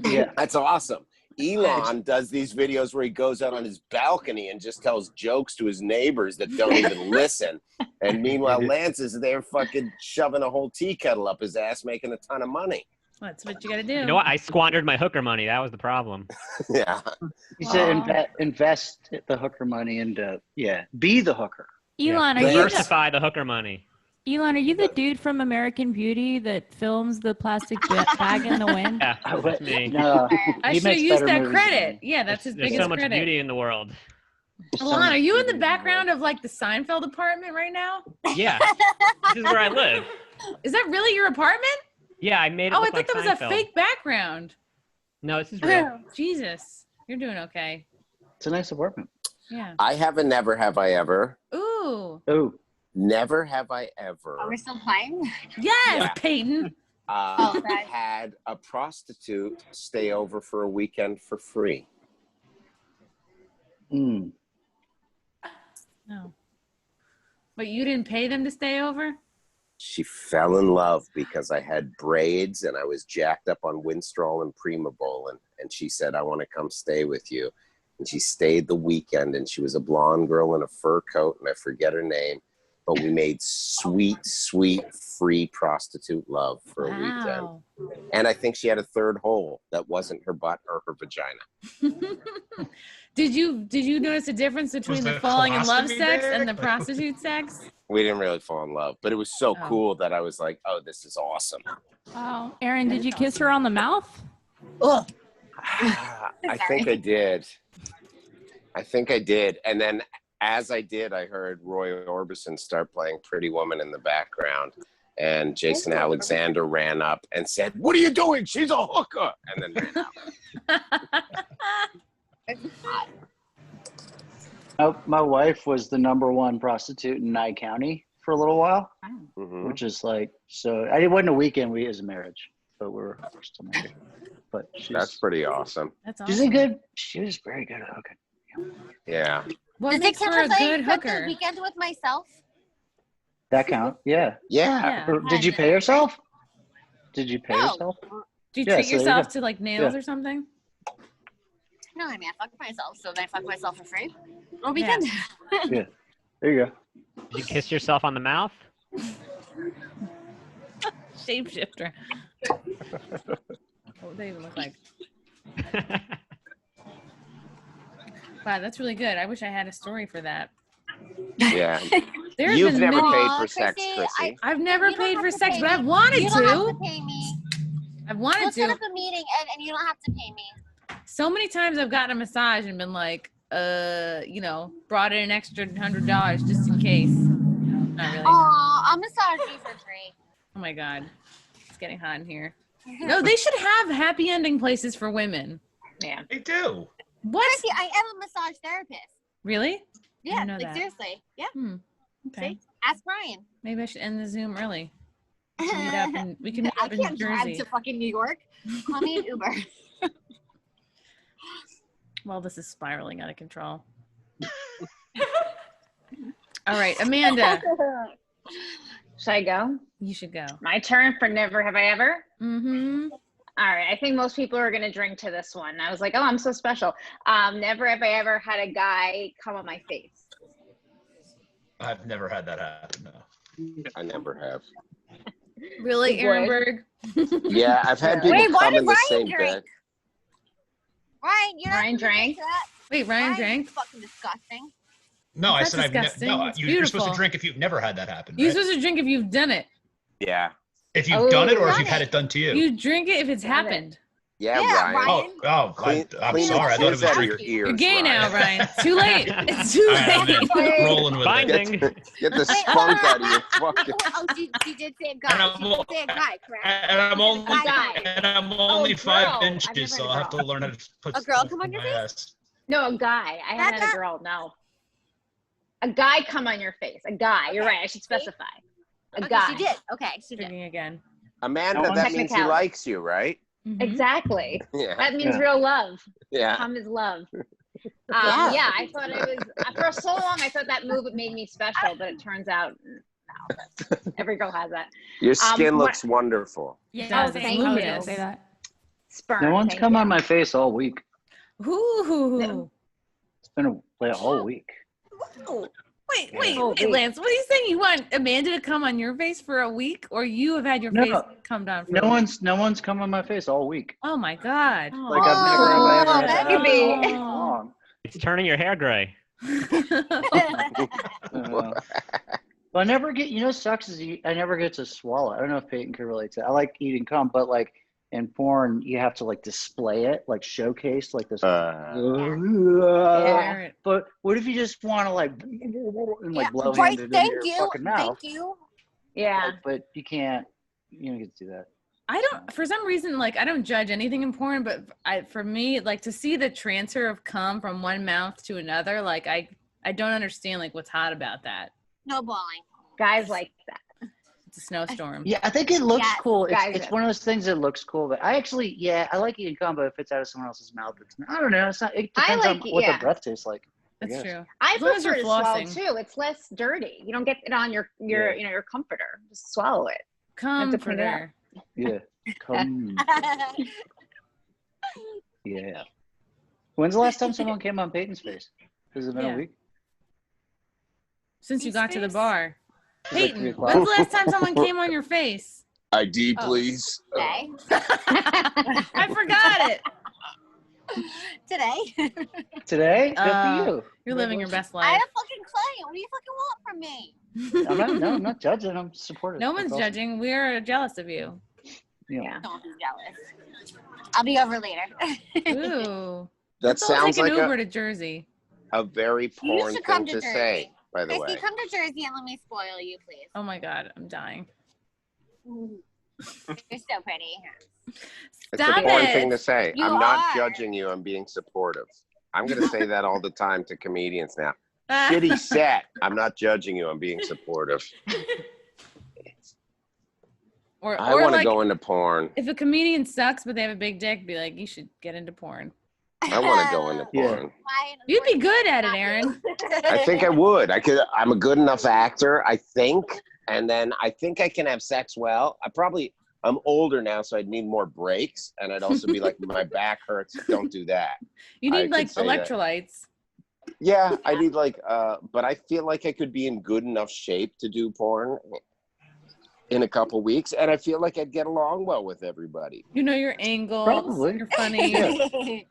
Yeah. That's awesome. Elon does these videos where he goes out on his balcony and just tells jokes to his neighbors that don't even listen. And meanwhile, Lance is there fucking shoving a whole tea kettle up his ass, making a ton of money. That's what you gotta do. You know what? I squandered my hooker money. That was the problem. Yeah. You said invest the hooker money into be the hooker. Elon, Yeah. are you Diversify the hooker money. Elon, are you the dude from American Beauty that films the plastic bag in the wind? Yeah, that's me. No, I he should makes use better that movies credit. than me. Yeah, that's his There's biggest so much credit. beauty in the world. Alon, are you in the background of like the Seinfeld apartment right now? Yeah, this is where I live. Is that really your apartment? Yeah, I made it Oh, I look thought like that was Seinfeld. a fake background. No, this is real. Jesus, you're doing okay. It's a nice apartment. Yeah. I have a never have I ever. Ooh. Oh, Never have I ever Are we still playing? Yes, Yeah. Payton. right. had a prostitute stay over for a weekend for free. mm. No. But you didn't pay them to stay over? She fell in love because I had braids and I was jacked up on Winstrol and Primabol, and she said, I want to come stay with you. And she stayed the weekend, and she was a blonde girl in a fur coat, and I forget her name. But we made sweet, sweet, free prostitute love for a weekend. Wow. And I think she had a third hole that wasn't her butt or her vagina. Did you notice a difference between Was the the falling in love colostomy sex there? and the prostitute sex? We didn't really fall in love, but it was so Oh. cool that I was like, oh, this is awesome. Wow. Aaron, did you kiss her on the mouth? Ugh. I think I did. And then as I did, I heard Roy Orbison start playing Pretty Woman in the background. And Jason Alexander ran up and said, what are you doing? She's a hooker. And then ran out. My wife was the #1 prostitute in Nye County for a little while, Mhm. which is like, so it wasn't a weekend. We as a marriage, but we're still married. But That's pretty awesome. That's she's awesome. she was very good at hooking. Yeah. What Does it makes count for a if I good spent the hooker? weekend with myself? That count? Yeah. Yeah. Or did you pay yourself? Did you pay No. yourself? Do you Yeah, treat so there you yourself go. to like nails Yeah. or something? No, I mean, I fucked myself, so then I fucked myself for free. Or weekend. There you go. Did you kiss yourself on the mouth? Shapeshifter. What would they even look like? Wow, that's really good. I wish I had a story for that. Yeah. There's You've been never many- paid Aw, for sex, Chrissie, Chrissy. I've never You don't paid have for to sex, pay but I've me. wanted You don't have to. to pay me. I've wanted We'll set to. up a meeting and you don't have to pay me. So many times I've gotten a massage and been like, brought in an extra $100 just in case. Not really. Aw, I'll massage you for free. Oh my God. It's getting hot in here. No, they should have happy ending places for women. Man. They do. What? Chrissy, I am a massage therapist. Really? Yeah, know like that. seriously. Yeah. Okay. See? Ask Brian. Maybe I should end the Zoom early. We can meet up in, we can meet I up in can't drive Jersey. to fucking New York. Call me an Uber. Well, this is spiraling out of control. All right, Amanda, Should I go? you should go. My turn for never have I ever. Mm-hmm. All right, I think most people are gonna drink to this one. I was like, oh, I'm so special. Never have I ever had a guy come on my face. I've never had that happen. No. I never have. Really, You Aaron would? Berg? Yeah, I've had people Wait, why come did in the Ryan same drink? bed. Ryan, you're not Ryan drank? Wait, Ryan Ryan's drank? fucking disgusting. No, I That's said I've disgusting. no. It's You're supposed to beautiful. drink if you've never had that happen. You're Right? supposed to drink if you've done it. Yeah. If you've done it or if done you've had it. it done to you. You drink it if it's Got it. happened. Yeah, Yeah, Ryan. Ryan. I'm Clean sorry. I the thought it was jizz out of drinking. your ears, You're gay now, Ryan. Ryan. Too late. It's too All right, late. I'm in. Rolling with it. Binding. Get the spunk out of your fucking. Oh, she did say a And guy. I'm, She did say a guy, correct? and I'm only guy. and I'm only Oh, 5 girl. I've inches, never so had a I'll have to girl. learn how to put A girl stuff come on in your my face? ass. No, a guy. I haven't had a girl. No. A guy come on your face. A guy. You're right. I should specify. A Okay, guy. she did. Okay, she did. Drinking again. Amanda, No, that means he technicality. likes you, right? Mhm. Exactly. Yeah. That means Yeah. real love. Yeah. Come is love. Yeah. Yeah, I thought it was, for so long, I thought that move made me special, but it turns out, no. Every girl has that. Your skin what- looks wonderful. Yeah, Oh, I thank was you. gonna say that. Sperm. No one's thank come you. on my face all week. Ooh. It's been a whole week. Ooh. Wait, Yeah. wait, Oh, wait, wait. Lance. What are you saying? You want Amanda to come on your face for a week, or you have had your No. face come down for No a week? one's come on my face all week. Oh my God. Like I've never have I ever had that baby. all week long. It's turning your hair gray. Well, I never get. You know, what sucks is I never get to swallow. I don't know if Peyton can relate to that. I like eating cum, but like in porn, you have to like display it, like showcase, like this. Yeah. But what if you just want to like and like blow right, it thank into your you. fucking mouth? Thank you. Yeah. Like, but you can't. You don't get to do that. I don't, for some reason, like, I don't judge anything in porn, but for me, like, to see the transfer of cum from one mouth to another, like, I don't understand, like, what's hot about that. Snowballing. Guys like that. It's a snowstorm. Yeah, I think it looks Yes, cool. It's, guys it's do. one of those things that looks cool. But I actually, I like eating cum, but if it's out of someone else's mouth, it's I don't know. It's not. It I depends like on it, what yeah. the breath tastes like. That's guess. true. I As long as prefer to you're swallow flossing. too. It's less dirty. You don't get it on your Yeah. your comforter. Just swallow it. Have to clean it up. Comforter. Yeah. Cum. Yeah. When's the last time someone came on Peyton's face? Has it been Yeah. a week? Since you His got to the face? bar. It's like 3 Peyton, o'clock. when's the last time someone came on your face? ID, Oh. please. Today. I forgot it. Today. Today? Good Uh, for you. You're living your best I life. had a fucking client. What do you fucking want from me? I'm not judging. I'm supportive. No That's one's awesome. judging. We're jealous of you. Yeah. Don't be jealous. I'll be over later. Ooh. That Let's all sounds take like an Uber to Jersey. a very You porn should come thing to to Jersey. say, by the way. Chrissie, come to Jersey and let me spoil you, please. Oh my God, I'm dying. You're so pretty. It's a Stop porn thing to it. say. You I'm not are. judging you. I'm being supportive. I'm going to say that all the time to comedians now. Ah. Shitty set. I'm not judging you. I'm being supportive. Or I want to like, go into porn. if a comedian sucks but they have a big dick, be like, you should get into porn. I want to go into Yeah. porn. You'd be good at it, Aaron. I think I would. I'm a good enough actor, I think. And then I think I can have sex well. I'm older now, so I'd need more breaks. And I'd also be like, my back hurts. Don't do that. You I need could like say that. electrolytes. Yeah, I need but I feel like I could be in good enough shape to do porn in a couple weeks. And I feel like I'd get along well with everybody. You know your angles. Probably. You're funny.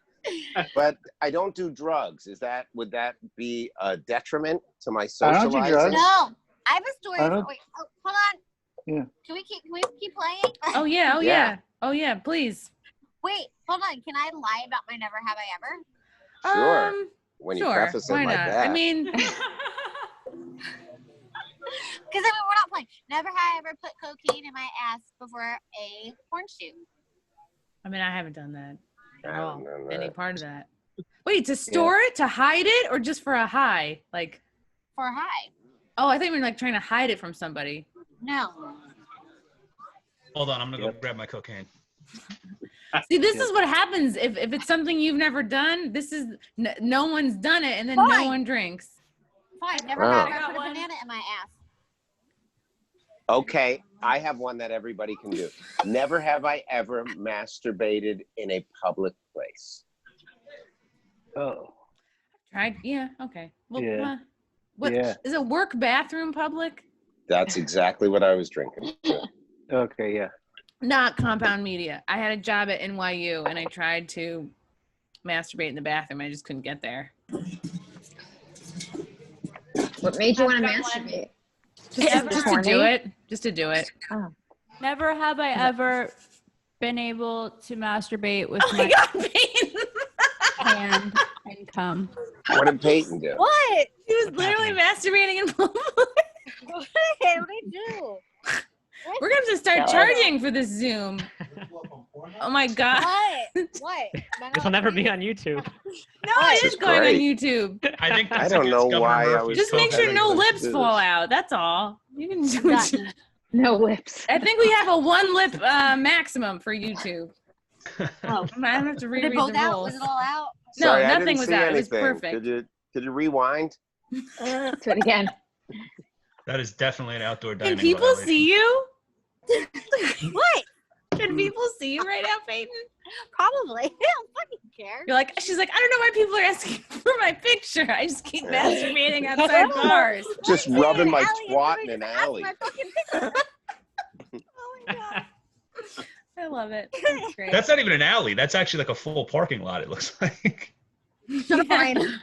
But I don't do drugs. Would that be a detriment to my I socializing? don't do drugs. No, I have a story. I don't- Wait, hold on. Yeah. Can we keep playing? Oh yeah, oh Yeah. yeah. Oh yeah, please. Wait, hold on. Can I lie about my never have I ever? Sure. When you Sure. preface it Why like not? that. I mean, Because we're not playing. Never have I ever put cocaine in my ass before a porn shoot. I haven't done that at I all. don't know Any that. part of that. Wait, to store it, to hide it, or just for a high? Like, For a high. oh, I think we were like trying to hide it from somebody. No. Hold on, I'm gonna go grab my cocaine. See, this is what happens if it's something you've never done. This is no one's done it, and then no Fine. one drinks. Fine. Never Oh. have I put a banana in my ass. Okay, I have one that everybody can do. Never have I ever masturbated in a public place. Oh. Tried. Yeah. Okay. Well, Yeah. what Yeah. is a work bathroom public? That's exactly what I was drinking. Okay. Yeah. Not compound media. I had a job at NYU and I tried to masturbate in the bathroom. I just couldn't get there. What made you want to masturbate? Just to do it. Just to do it. Oh. Never have I ever been able to masturbate with Oh my God, Payton. hand and cum. What did Payton do? What? He was literally masturbating in public. What did I do? We're gonna have to start charging for this Zoom. Oh my God. What? This will never be on YouTube. No, it is going on YouTube. I think I that's don't know against why Governor I was Murphy's Just make code. sure no let's lips do fall this. out. That's all. You can do it. No lips. I think we have a one lip maximum for YouTube. Oh. I have to Did reread it both the out? rules. Was it all out? No, Sorry, I nothing didn't was see out. It was anything. perfect. Could you rewind? Do it again. That is definitely an outdoor Can dining people violation. see you? What? Can people see you right now, Payton? Probably. I don't fucking care. You're like, she's like, I don't know why people are asking for my picture. I just keep masturbating outside bars. Just Why rubbing my Allie, twat in everybody an just asked alley. my fucking picture. Oh my God. I love it. That's great. That's not even an alley. That's actually like a full parking lot, it looks like. Shut up, Ryan.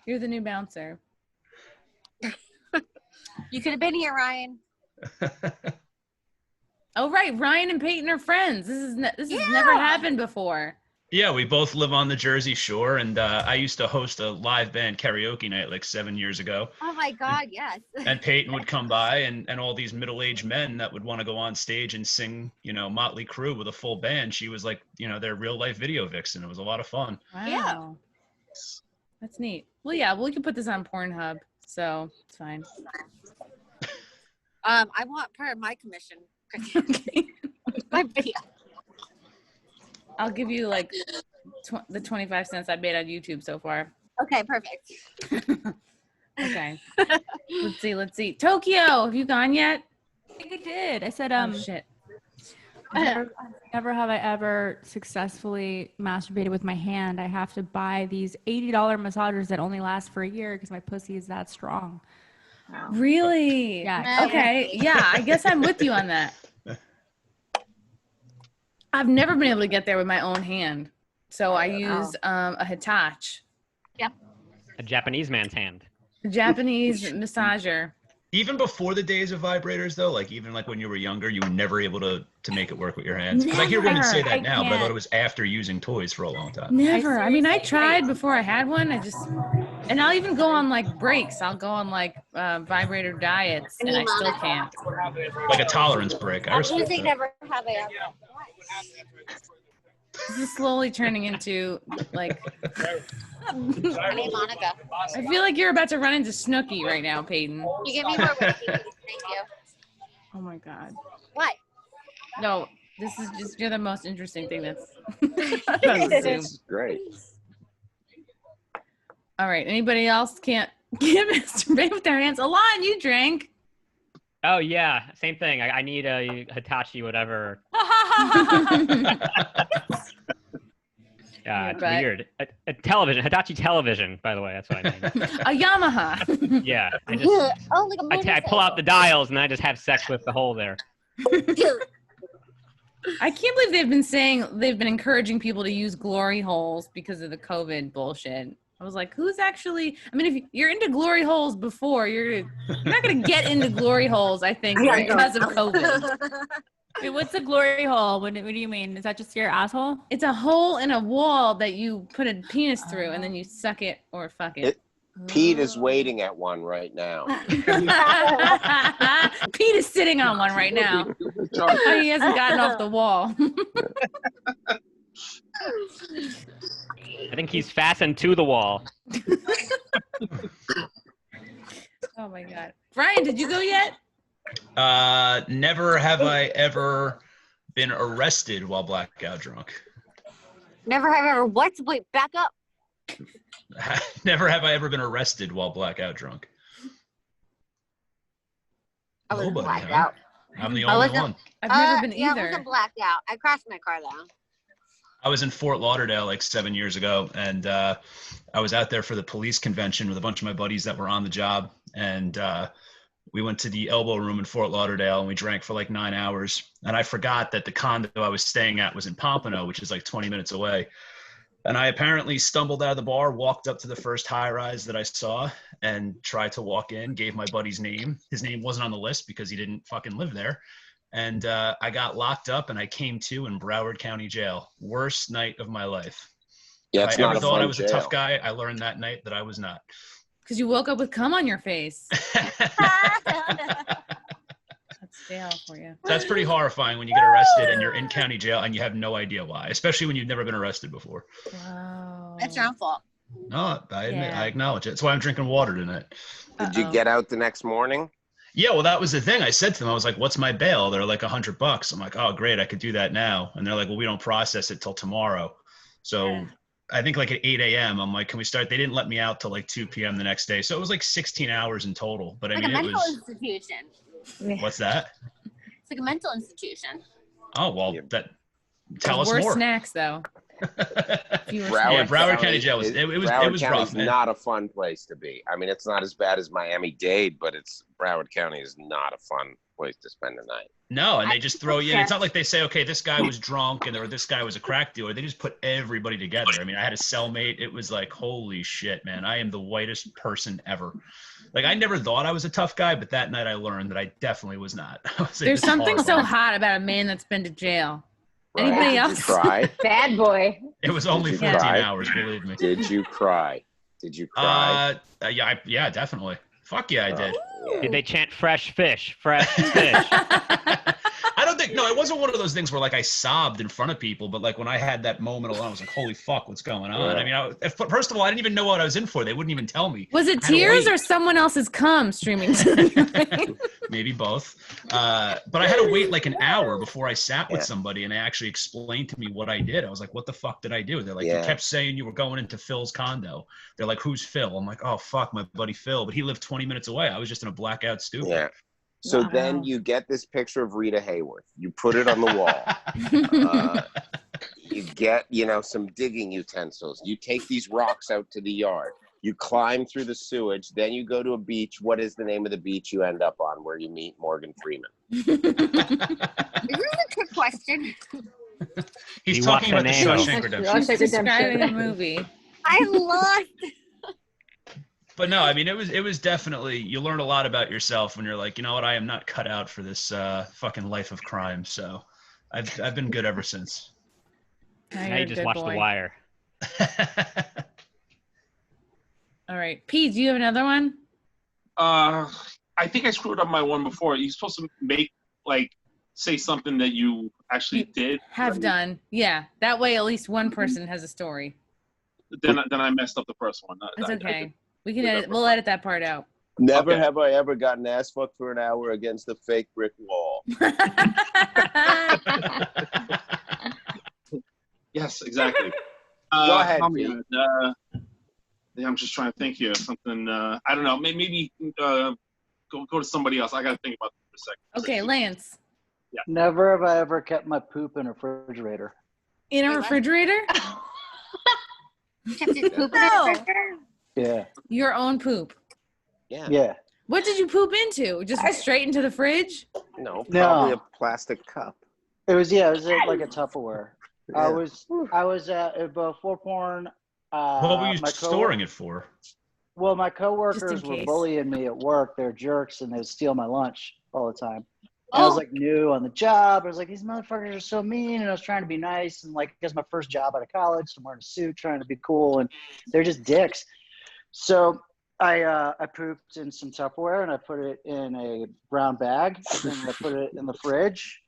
You're the new bouncer. You could have been here, Ryan. Oh right, Ryan and Payton are friends. This has never happened before. Yeah, we both live on the Jersey Shore, and I used to host a live band karaoke night like 7 years ago. Oh my God, yes. And Peyton would come by, and all these middle-aged men that would want to go on stage and sing, Motley Crue with a full band. She was like, their real-life video vixen. It was a lot of fun. Wow. Yeah. That's neat. Well, yeah, we can put this on Pornhub, so it's fine. I want part of my commission. Okay. My video. I'll give you like the 25 cents I made on YouTube so far. Okay, perfect. Okay. Let's see. Tokyo, have you gone yet? I think I did. I said, Oh shit. never have I ever successfully masturbated with my hand. I have to buy these $80 massagers that only last for a year because my pussy is that strong. Really? Yeah. Okay. Yeah, I guess I'm with you on that. I've never been able to get there with my own hand. So I use a Hitachi, A Japanese man's hand. a Japanese massager. Even before the days of vibrators, though, like even like when you were younger, you were never able to make it work with your hands. Because I hear women say that now, but I thought it was after using toys for a long time. Never. I mean, I tried before I had one. And I'll even go on like breaks. I'll go on like vibrator diets, and I still can't. Like a tolerance break. I I'm respect using that. never have I ever. This is slowly turning into like. My name Monica. I feel like you're about to run into Snooki right now, Payton. You give me more whiskey. Thank you. Oh my God. What? No, this is just, you're the most interesting thing that's. That's great. All right. Anybody else can't masturbate with their hands? Alon, you drank. Oh yeah, same thing. I need a Hitachi whatever. Yeah, it's weird. A television, Hitachi television, by the way. That's what I mean. A Yamaha. Yeah, I pull out the dials and I just have sex with the hole there. I can't believe they've been encouraging people to use glory holes because of the COVID bullshit. I was like, who's actually? I mean, if you're into glory holes before, you're not gonna get into glory holes. I think because of COVID. Wait, what's a glory hole? What do you mean? Is that just your asshole? It's a hole in a wall that you put a penis through, and then you suck it or fuck it. Pete is waiting at one right now. Pete is sitting on one right now. Oh, he hasn't gotten off the wall. I think he's fastened to the wall. Oh my God. Brian, did you go yet? Never have I ever been arrested while blackout drunk. Never have ever. What? Wait, back up. Never have I ever been arrested while blackout drunk. I was Nobody, blacked huh? out. I'm the I only wasn't- one. I've never been Yeah, I either. wasn't blacked out. I crashed my car though. I was in Fort Lauderdale like 7 years ago, and I was out there for the police convention with a bunch of my buddies that were on the job, and we went to the Elbow Room in Fort Lauderdale, and we drank for like 9 hours. And I forgot that the condo I was staying at was in Pompano, which is like 20 minutes away. And I apparently stumbled out of the bar, walked up to the first high-rise that I saw, and tried to walk in, gave my buddy's name. His name wasn't on the list because he didn't fucking live there. And I got locked up, and I came to in Broward County Jail. Worst night of my life. Yeah, If it's I not ever a thought fun I was jail. a tough guy, I learned that night that I was not. Because you woke up with cum on your face. That's jail for you. That's pretty horrifying when you get arrested and you're in county jail and you have no idea why, especially when you've never been arrested before. Wow. That's your own fault. No, I admit, Yeah. I acknowledge it. That's why I'm drinking water tonight. Did you get out the next morning? Yeah, well, that was the thing. I said to them, I was like, what's my bail? They're like $100. I'm like, oh, great. I could do that now. And they're like, well, we don't process it till tomorrow. So I think like at 8 a.m., I'm like, can we start? They didn't let me out till like 2 p.m. the next day. So it was like 16 hours in total. But I Like mean, a it mental was, institution. what's that? It's like a mental institution. Oh, well, tell us Worse more. snacks, though. Broward County Jail was County's rough, man. not a fun place to be. I mean, it's not as bad as Miami-Dade, but Broward County is not a fun place to spend the night. No, and they just throw you in. It's not like they say, okay, this guy was drunk or this guy was a crack dealer. They just put everybody together. I mean, I had a cellmate. It was like, holy shit, man. I am the whitest person ever. Like, I never thought I was a tough guy, but that night I learned that I definitely was not. There's something so hot about a man that's been to jail. Right. Anybody Did else? you cry? Bad boy. It was only 14 hours, believe me. Did you cry? Did you cry? Yeah, definitely. Fuck yeah, I did. Did they chant fresh fish? Fresh fish. I don't think, no, it wasn't one of those things where like I sobbed in front of people, but like when I had that moment alone, I was like, holy fuck, what's going on? I mean, first of all, I didn't even know what I was in for. They wouldn't even tell me. Was it tears or someone else's cum streaming to you? Maybe both. But I had to wait like an hour before I sat with somebody and they actually explained to me what I did. I was like, what the fuck did I do? They're like, you kept saying you were going into Phil's condo. They're like, who's Phil? I'm like, oh, fuck, my buddy Phil. But he lived 20 minutes away. I was just in a blackout stupor. Yeah. So then you get this picture of Rita Hayworth. You put it on the wall. You get, some digging utensils. You take these rocks out to the yard. You climb through the sewage. Then you go to a beach. What is the name of the beach you end up on where you meet Morgan Freeman? Is this a trick question? He's talking about the Shawshank Redemption. He's describing a movie. I lost. But no, I mean, it was definitely, you learn a lot about yourself when you're like, you know what, I am not cut out for this fucking life of crime. So I've been good ever since. Now you just watch The Wire. All right. Pete, do you have another one? I think I screwed up my one before. You're supposed to say something that you actually did. Have done. Yeah. That way at least one person has a story. Then I messed up the first one. That's okay. We can edit. We'll edit that part out. Never have I ever gotten ass fucked for an hour against a fake brick wall. Yes, exactly. Go ahead, Pete. I'm just trying to think here. Something, I don't know. Maybe go to somebody else. I got to think about it for a second. Okay, Lance. Yeah. Never have I ever kept my poop in a refrigerator. In a refrigerator? Kept his poop in a refrigerator? Yeah. Your own poop? Yeah. What did you poop into? Just straight into the fridge? No, probably a plastic cup. It was like a Tupperware. Yeah. I was before porn. What were you storing it for? Well, my coworkers were bullying me at work. They're jerks and they'd steal my lunch all the time. I was like new on the job. I was like, these motherfuckers are so mean. And I was trying to be nice. And like, I guess my first job out of college, so I'm wearing a suit, trying to be cool. And they're just dicks. So I pooped in some Tupperware and I put it in a brown bag and I put it in the fridge.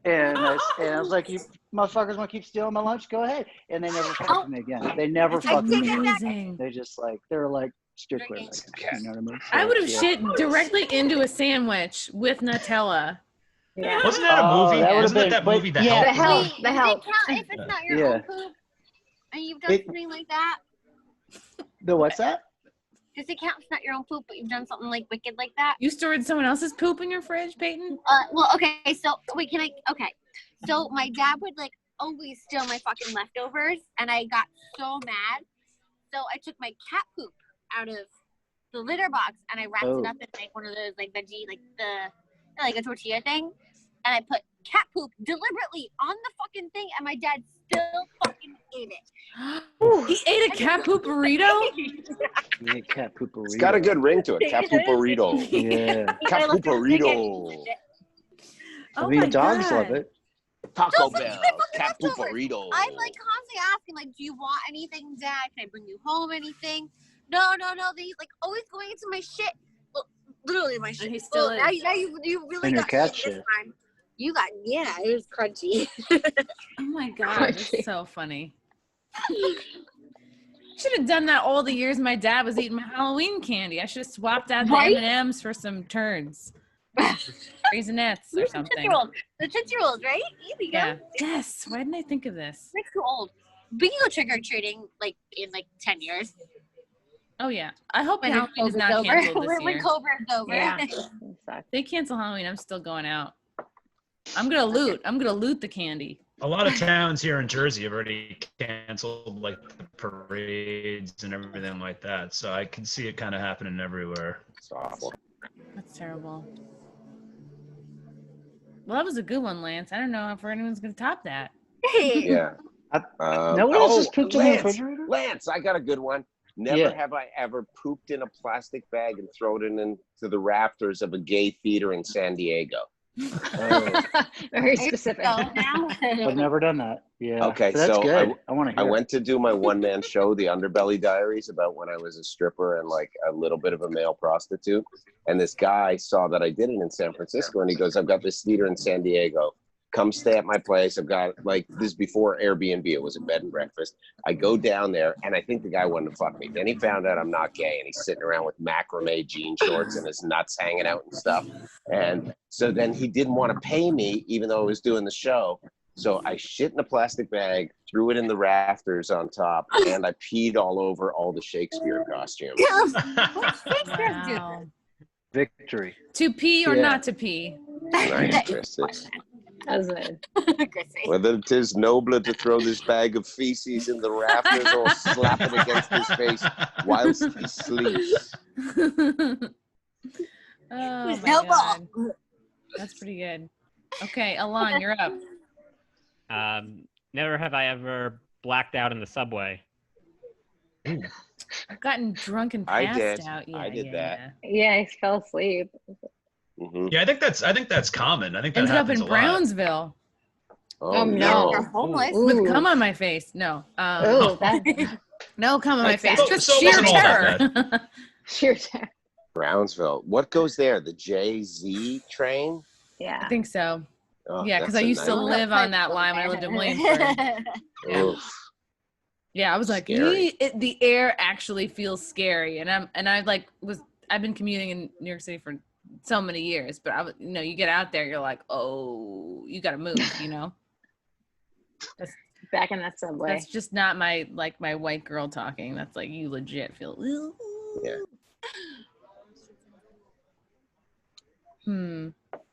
And I was like, you motherfuckers want to keep stealing my lunch? Go ahead. And they never fucked me again. They never fucked me again. They just they're like, steer clear. You know what I mean? So, I would have shit directly into a sandwich with Nutella. Yeah. Wasn't that a movie? Wasn't that movie, The Help? The Help. If it's not your own poop and you've done something like that? The what's that? Does it count if it's not your own poop, but you've done something like wicked like that? You stored someone else's poop in your fridge, Payton? Well, okay. So wait, okay. So my dad would like always steal my fucking leftovers, and I got so mad. So I took my cat poop out of the litter box, and I wrapped it up in like one of those like veggie, like a tortilla thing, and I put cat poop deliberately on the fucking thing, and my dad still fucking ate it. He ate a cat poop burrito? Yeah, cat poop burrito. It's got a good ring to it. Cat poop burrito. Yeah. Cat poop burrito. Oh I mean, my dogs God. love it. Taco Bell. Cat poop burrito. I'm like constantly asking, like, do you want anything, Dad? Can I bring you home anything? No. He's like always going into my shit. Well, literally my shit. And he still is. Now you really And your got cat shit this shit. time. You got, yeah, it was crunchy. Oh my God, that's so funny. Should have done that all the years my dad was eating my Halloween candy. I should have swapped out the Right? M&Ms for some turds. Raisinets or You're something. the 6-year-old, right? Easy, Yeah. go. Yes. Why didn't I think of this? We're too old. We can go trick-or-treating, like, in, 10 years. Oh, yeah. I hope When Halloween is COVID's not over. canceled this When year. COVID's over. Yeah. They cancel Halloween. I'm still going out. I'm going to loot. I'm going to loot the candy. A lot of towns here in Jersey have already canceled like the parades and everything like that. So I can see it kind of happening everywhere. It's awful. That's terrible. Well, that was a good one, Lance. I don't know if anyone's going to top that. Yeah. No one else has pooped in the Lance, refrigerator? Lance, I got a good one. Never have I ever pooped in a plastic bag and thrown it into the rafters of a gay theater in San Diego. Very specific. I've never done that. Yeah. Okay, But that's so good. I want to I hear. went to do my one-man show, The Underbelly Diaries, about when I was a stripper and like a little bit of a male prostitute. And this guy saw that I did it in San Francisco, and he goes, "I've got this theater in San Diego. Come stay at my place. I've got, like, this is before Airbnb. It was a bed and breakfast." I go down there, and I think the guy wanted to fuck me. Then he found out I'm not gay, and he's sitting around with macrame jean shorts and his nuts hanging out and stuff. And so then he didn't want to pay me, even though I was doing the show. So I shit in a plastic bag, threw it in the rafters on top, and I peed all over all the Shakespeare costumes. Wow. Victory. To pee or Yeah. not to pee? Nice, Chrissie. Chrissie. Whether 'tis nobler to throw this bag of feces in the rafters or slap it against his face whilst he sleeps. Oh my God. That's pretty good. Okay, Alon, you're up. Never have I ever blacked out in the subway. I've gotten drunk and I passed did. out. Yeah, I did that. Yeah, I fell asleep. Mhm. Yeah, I think that's common. I think that Ended up happens in a lot. Brownsville Oh, no. You're homeless. with cum on my face. No. Oh, that No cum on my face. So- Just so it sheer wasn't all that terror. sheer. Brownsville. What goes there? The JZ train? Yeah. I think so. Oh, Yeah, because that's I a used to nightmare. live on that line when I lived in Williamsburg. Yeah. Oof. Yeah, I was like, Scary. the air actually feels scary, and I've been commuting in New York City for so many years, but you get out there, you're like, oh, you got to move, Back in that subway. That's just not my white girl talking. That's like you legit feel. Yeah.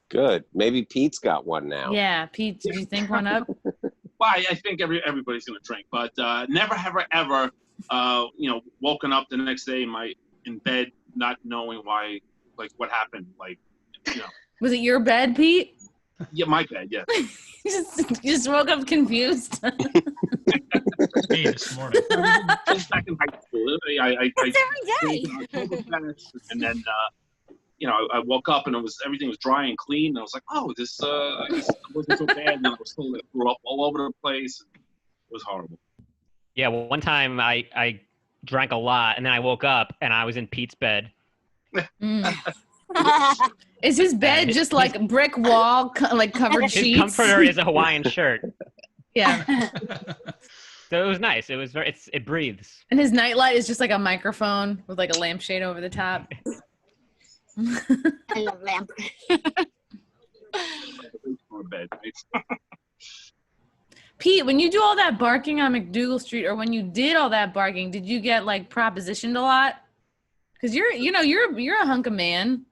Good. Maybe Pete's got one now. Yeah, Pete, did you think one up? Well, I think everybody's gonna drink, but never have I ever, woken up the next day in bed not knowing why, like what happened, Was it your bed, Pete? Yeah, my bed, yeah. you just woke up confused. Me this morning. Just back in high school, I Every day. and then I woke up and everything was dry and clean, and I was like, oh, this I guess it wasn't so bad. And I was still threw up all over the place. It was horrible. Yeah, well, one time I drank a lot, and then I woke up, and I was in Pete's bed. Is his bed just like brick wall, like covered His sheets? comforter is a Hawaiian shirt. Yeah. So it was nice. It was it breathes. And his nightlight is just like a microphone with like a lampshade over the top. I love lamp. Pete, when you do all that barking on McDougal Street, or when you did all that barking, did you get like propositioned a lot? Because you're a hunk of man.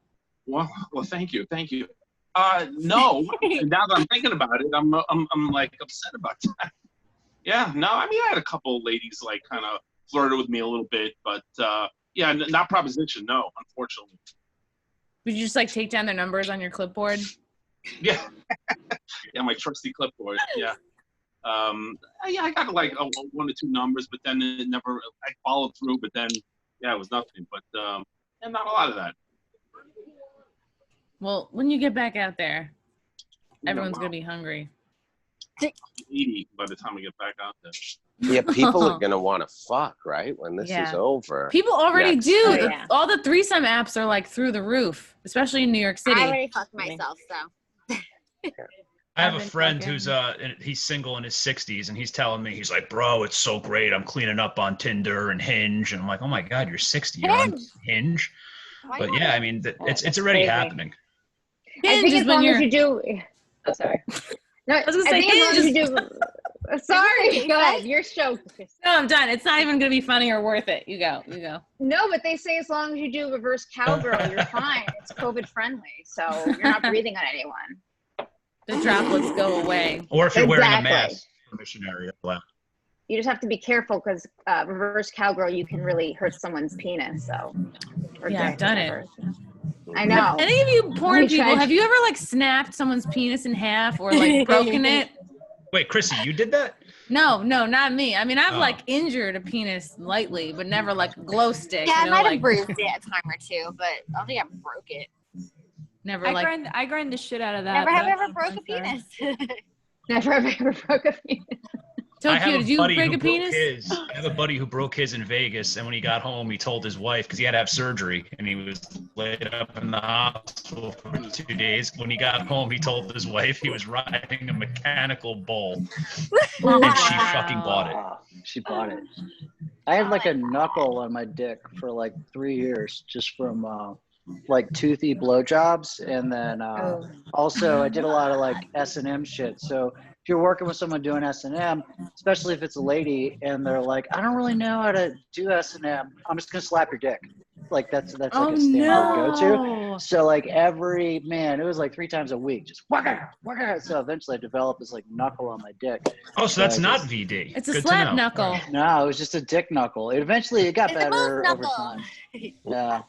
Well, thank you. No, now that I'm thinking about it, I'm like upset about that. Yeah, no, I mean, I had a couple of ladies like kind of flirted with me a little bit, but yeah, not proposition, no, unfortunately. Would you just like take down their numbers on your clipboard? Yeah, yeah, my trusty clipboard. Yeah, yeah, I got like 1 or 2 numbers, but then it never. I followed through, but then yeah, it was nothing. But yeah, not a lot of that. Well, when you get back out there, everyone's gonna be hungry. Eating by the time we get back out there. Yeah, people are gonna want to fuck, right? When this is over. People already Yes. do. Oh, yeah. All the threesome apps are like through the roof, especially in New York City. I already fucked myself, so. I have a I've been friend fucking- who's he's single in his 60s, and he's telling me, he's like, bro, it's so great. I'm cleaning up on Tinder and Hinge, and I'm like, oh my god, you're 60, you're on Hinge. Why But not? yeah, I mean, it's already crazy. happening. I Hinge think is as when long as you're. you do. Oh, sorry. No, I was gonna say think as long as Hinge you do. Sorry, go ahead. Your show. No, I'm done. It's not even gonna be funny or worth it. You go. No, but they say as long as you do reverse cowgirl, you're fine. It's COVID friendly, so you're not breathing on anyone. The droplets go away. Or if you're wearing a Exactly. mask, missionary. You just have to be careful because reverse cowgirl, you can really hurt someone's penis. So. or Yeah, I've dick, done whatever. it. I know. Any of you porn We people, tried. have you ever like snapped someone's penis in half or like broken it? Wait, Chrissy, you did that? No, not me. I mean, I've Oh. like injured a penis lightly, but never like glow stick. Yeah, I you know, might like, have bruised it a time or two, but I don't think I broke it. Never I like. grind the shit out of that. Never have but- ever broke a penis. Never ever broke a penis. So I have cute. a Did you buddy break who a penis? I have a buddy who broke his in Vegas, and when he got home, he told his wife, because he had to have surgery, and he was laid up in the hospital for 2 days. When he got home, he told his wife he was riding a mechanical bull, and she fucking bought it. Ah, she bought it. I had like a knuckle on my dick for like 3 years, just from like toothy blowjobs, and then also I did a lot of like S&M shit. So if you're working with someone doing S&M, especially if it's a lady, and they're like, I don't really know how to do S&M, I'm just gonna slap your dick. Like that's like Oh a standard go-to. no! So like it was like 3 times a week, just waka, waka. So eventually I developed this like knuckle on my dick. Oh, so that's Yeah, not just- VD. It's a Good to slap know. knuckle. No, it was just a dick knuckle. Eventually it got It's a better moose over knuckle. time. Yeah.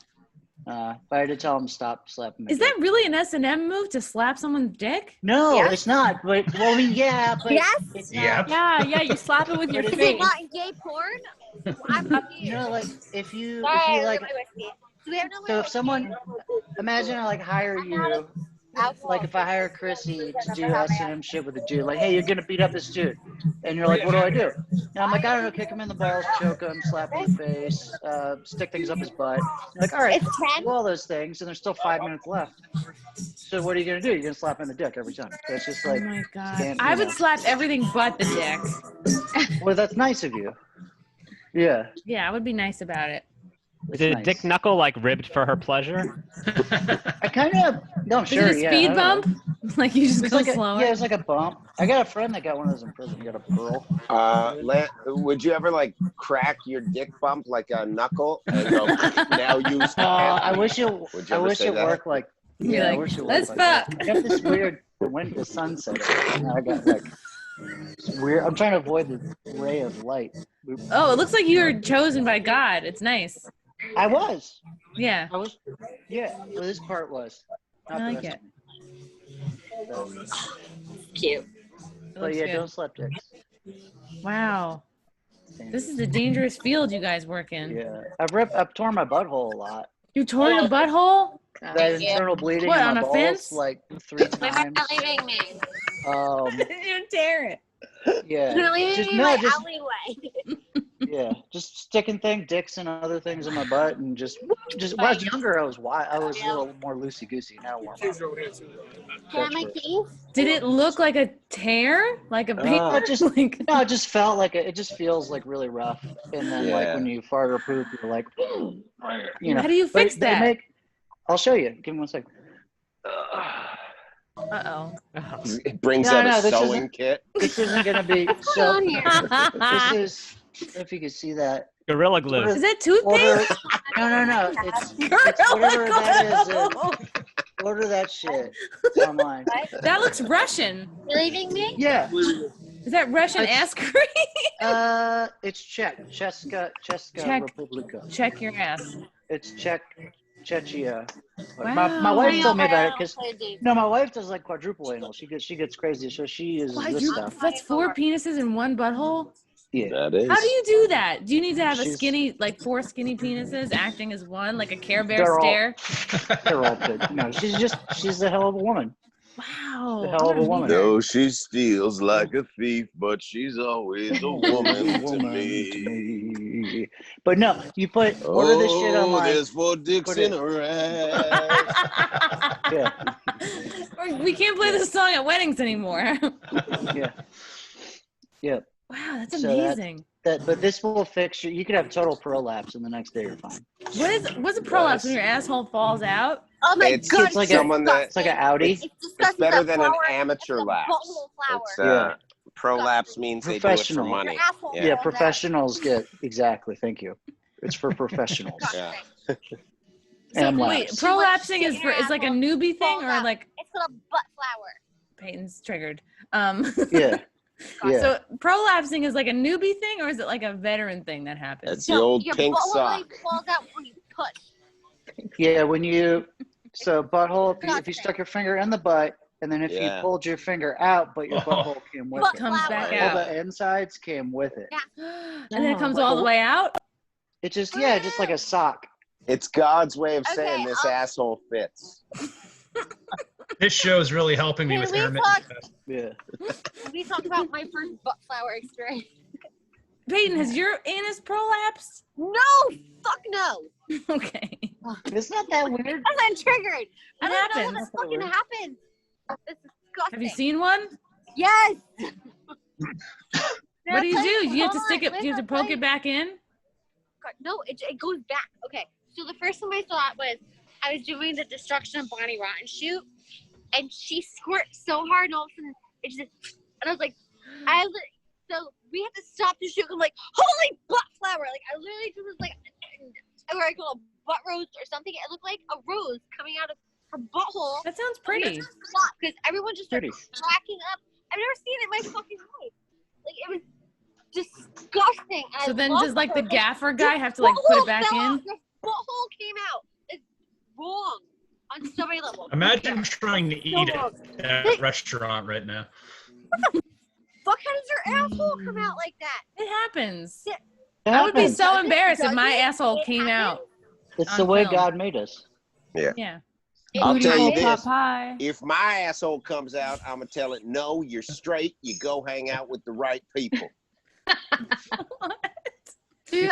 But I had to tell him stop slapping me. Is that really an S&M move to slap someone's dick? No, Yeah. it's not. But well, I mean, yeah, but Yes? it's not. Yep. Yeah, you slap it with your Is it face. not gay porn? I'm confused. You know, like if you Sorry, like, my whiskey. Do we have no so more if someone, imagine I like hire you, like if I hire Chrissy to do S&M shit with a dude, like, hey, you're gonna beat up this dude, and you're like, what do I do? And I'm like, I don't know, kick him in the balls, choke him, slap him in the face, stick things up his butt. You're like, all right, It's 10. do all those things, and there's still 5 minutes left. So what are you gonna do? You're gonna slap him in the dick every time. So it's just Oh like, my god! stand- I you would know. slap everything but the dick. well, that's nice of you. Yeah. Yeah, I would be nice about it. It's Did nice. Dick Knuckle like ribbed for her pleasure? I kind of, no, Is sure, it a yeah. speed I don't know. bump? Like you just It's go like slower? yeah, it's like a bump. I got a friend that got one of those in prison. He got a pearl. Would you ever like crack your dick bump like a knuckle and go, now use I wish it. Would you I ever wish say it that? worked like. You're Yeah, I like, wish it let's worked like that. fuck. I got this weird when the sun set. Now I got like it's weird. I'm trying to avoid the ray of light. Oh, it looks like you were chosen by God. It's nice. I was. Yeah. I was. Yeah. Well, this part was. Not I the like rest it. of me. Cute. It But looks yeah, good. don't slap dicks. Wow. This is a dangerous field you guys work in. Yeah, I've torn my butthole a lot. You tore your butthole? That internal bleeding What, in my on a balls fence? like 3 Wait, why times. not leaving me? You tear it. Yeah. You're leaving Just- me no, my just- alleyway. Yeah, just sticking dicks and other things in my butt, and just when I was younger, I was a little more loosey goosey. Now I'm more. Can I have my keys? Did it look like a tear? Like a paper? It just like, no, it just felt like it just feels like really rough. And then like Yeah. when you fart or poop, you're like, you know. how do you But fix they that? I'll show you. Give me 1 second. Uh-oh. It brings No, out no, a this sewing isn't- kit. This isn't gonna be Come so. on here. This is if you can see that. Gorilla glue. Is that Order. toothpaste? No. It's whatever that is. Order that shit online. That looks Russian. You leaving me? Yeah. Is that Russian ass cream? It's Czech. Česká Republika. Check your ass. It's Czechia. Wow. My wife told me about it because my wife does like quadruple anal. She gets crazy, so she is this stuff. That's 4 penises in one butthole? Yeah. That is. How do you do that? Do you need to have a skinny, like 4 skinny penises acting as one, like a Care Bear stare? They're all good. No, she's a hell of a woman. Wow. A hell of a woman. No, she steals like a thief, but she's always a woman to me. But no, you order this shit online. There's 4 dicks in her ass. Yeah. We can't play this song at weddings anymore. Yeah. Wow, that's amazing. But this will fix you. You could have total prolapse, and the next day you're fine. What's a prolapse when your asshole falls out? Oh my God! It's like it's like an Audi. It's better than an amateur lapse. Prolapse means they do it for money. Yeah, professionals get exactly. Thank you. It's for professionals. Yeah. So wait, prolapsing is like a newbie thing, or like it's called a butt flower. Peyton's triggered. Yeah. Yeah. So prolapsing is like a newbie thing, or is it like a veteran thing that happens? It's the old pink sock. Falls out when you push. Yeah, butthole. If you stuck your finger in the butt, and then if you pulled your finger out, but your butthole came with it, comes back all out. the insides came with it. Yeah. And then it comes all the way out. It just just like a sock. It's God's way of saying this asshole fits. This show is really helping me with intermittent. Yeah. We talked about my first butt flower experience. Peyton, has your anus prolapsed? No, fuck no. Okay. It's not that weird. I'm triggered. What I don't know happens? what fucking happened. It's disgusting. Have you seen one? Yes. What do? You have to stick it. Do you have to poke it back in? No, it goes back. Okay. So the first time I saw it was I was doing the Destruction of Bonnie Rotten shoot, and she squirts so hard, and all of a sudden it just, and I was like, so we had to stop the shoot. I'm like, holy butt flower! Like I literally just was like, where I call a butt rose or something. It looked like a rose coming out of her butthole. That sounds pretty. Because everyone just started cracking up. I've never seen it in my fucking life. Like it was disgusting. So then does like the gaffer guy have to like put it back in? The butthole came out. It's wrong on so many levels. Imagine trying to eat it at a restaurant right now. Fuck, how does your asshole come out like that? It happens. I would be so embarrassed if my asshole came out. It's the way God made us. Yeah. Yeah. I'll tell you this. Pie. If my asshole comes out, I'm going to tell it, no, you're straight. You go hang out with the right people. Dude,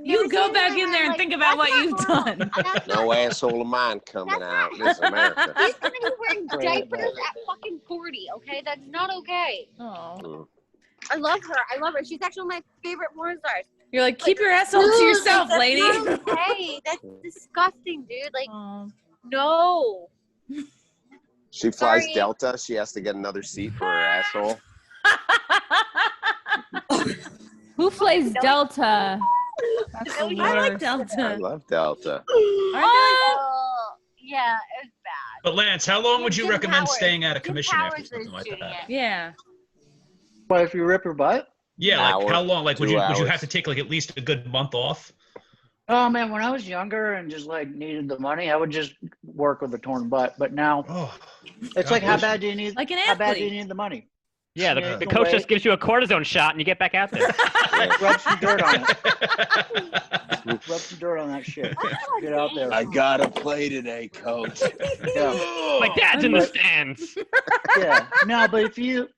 you go back in there and think about what you've done. No asshole of mine coming out. This is America. He's going to be wearing diapers at fucking 40, okay? That's not okay. Oh. I love her. I love her. She's actually one of my favorite porn stars. You're like, keep your asshole to yourself, that's lady. Not okay. That's disgusting, dude. Like, no. She flies Delta. She has to get another seat for her asshole. Who plays Delta? I like Delta. I love Delta. Yeah, it was bad. But Lance, how long would you Jim recommend Powers. staying out of Jim commission after Powers something is like doing that? it. Yeah. But if you rip her butt? Yeah, like Hour, how long? Like would 2 you hours. have to take like at least a good month off? Oh man, when I was younger and just like needed the money, I would just work with a torn butt. But now it's like, how bad do you need? Like an How bad do you athlete. need the money? Yeah, Yeah, the no coach way. just gives you a cortisone shot and you get back out there. Rub some dirt on it. Rub some dirt on that shit. Get out there. I gotta play today, coach. Yeah. My dad's in the stands. Yeah. No, but if you,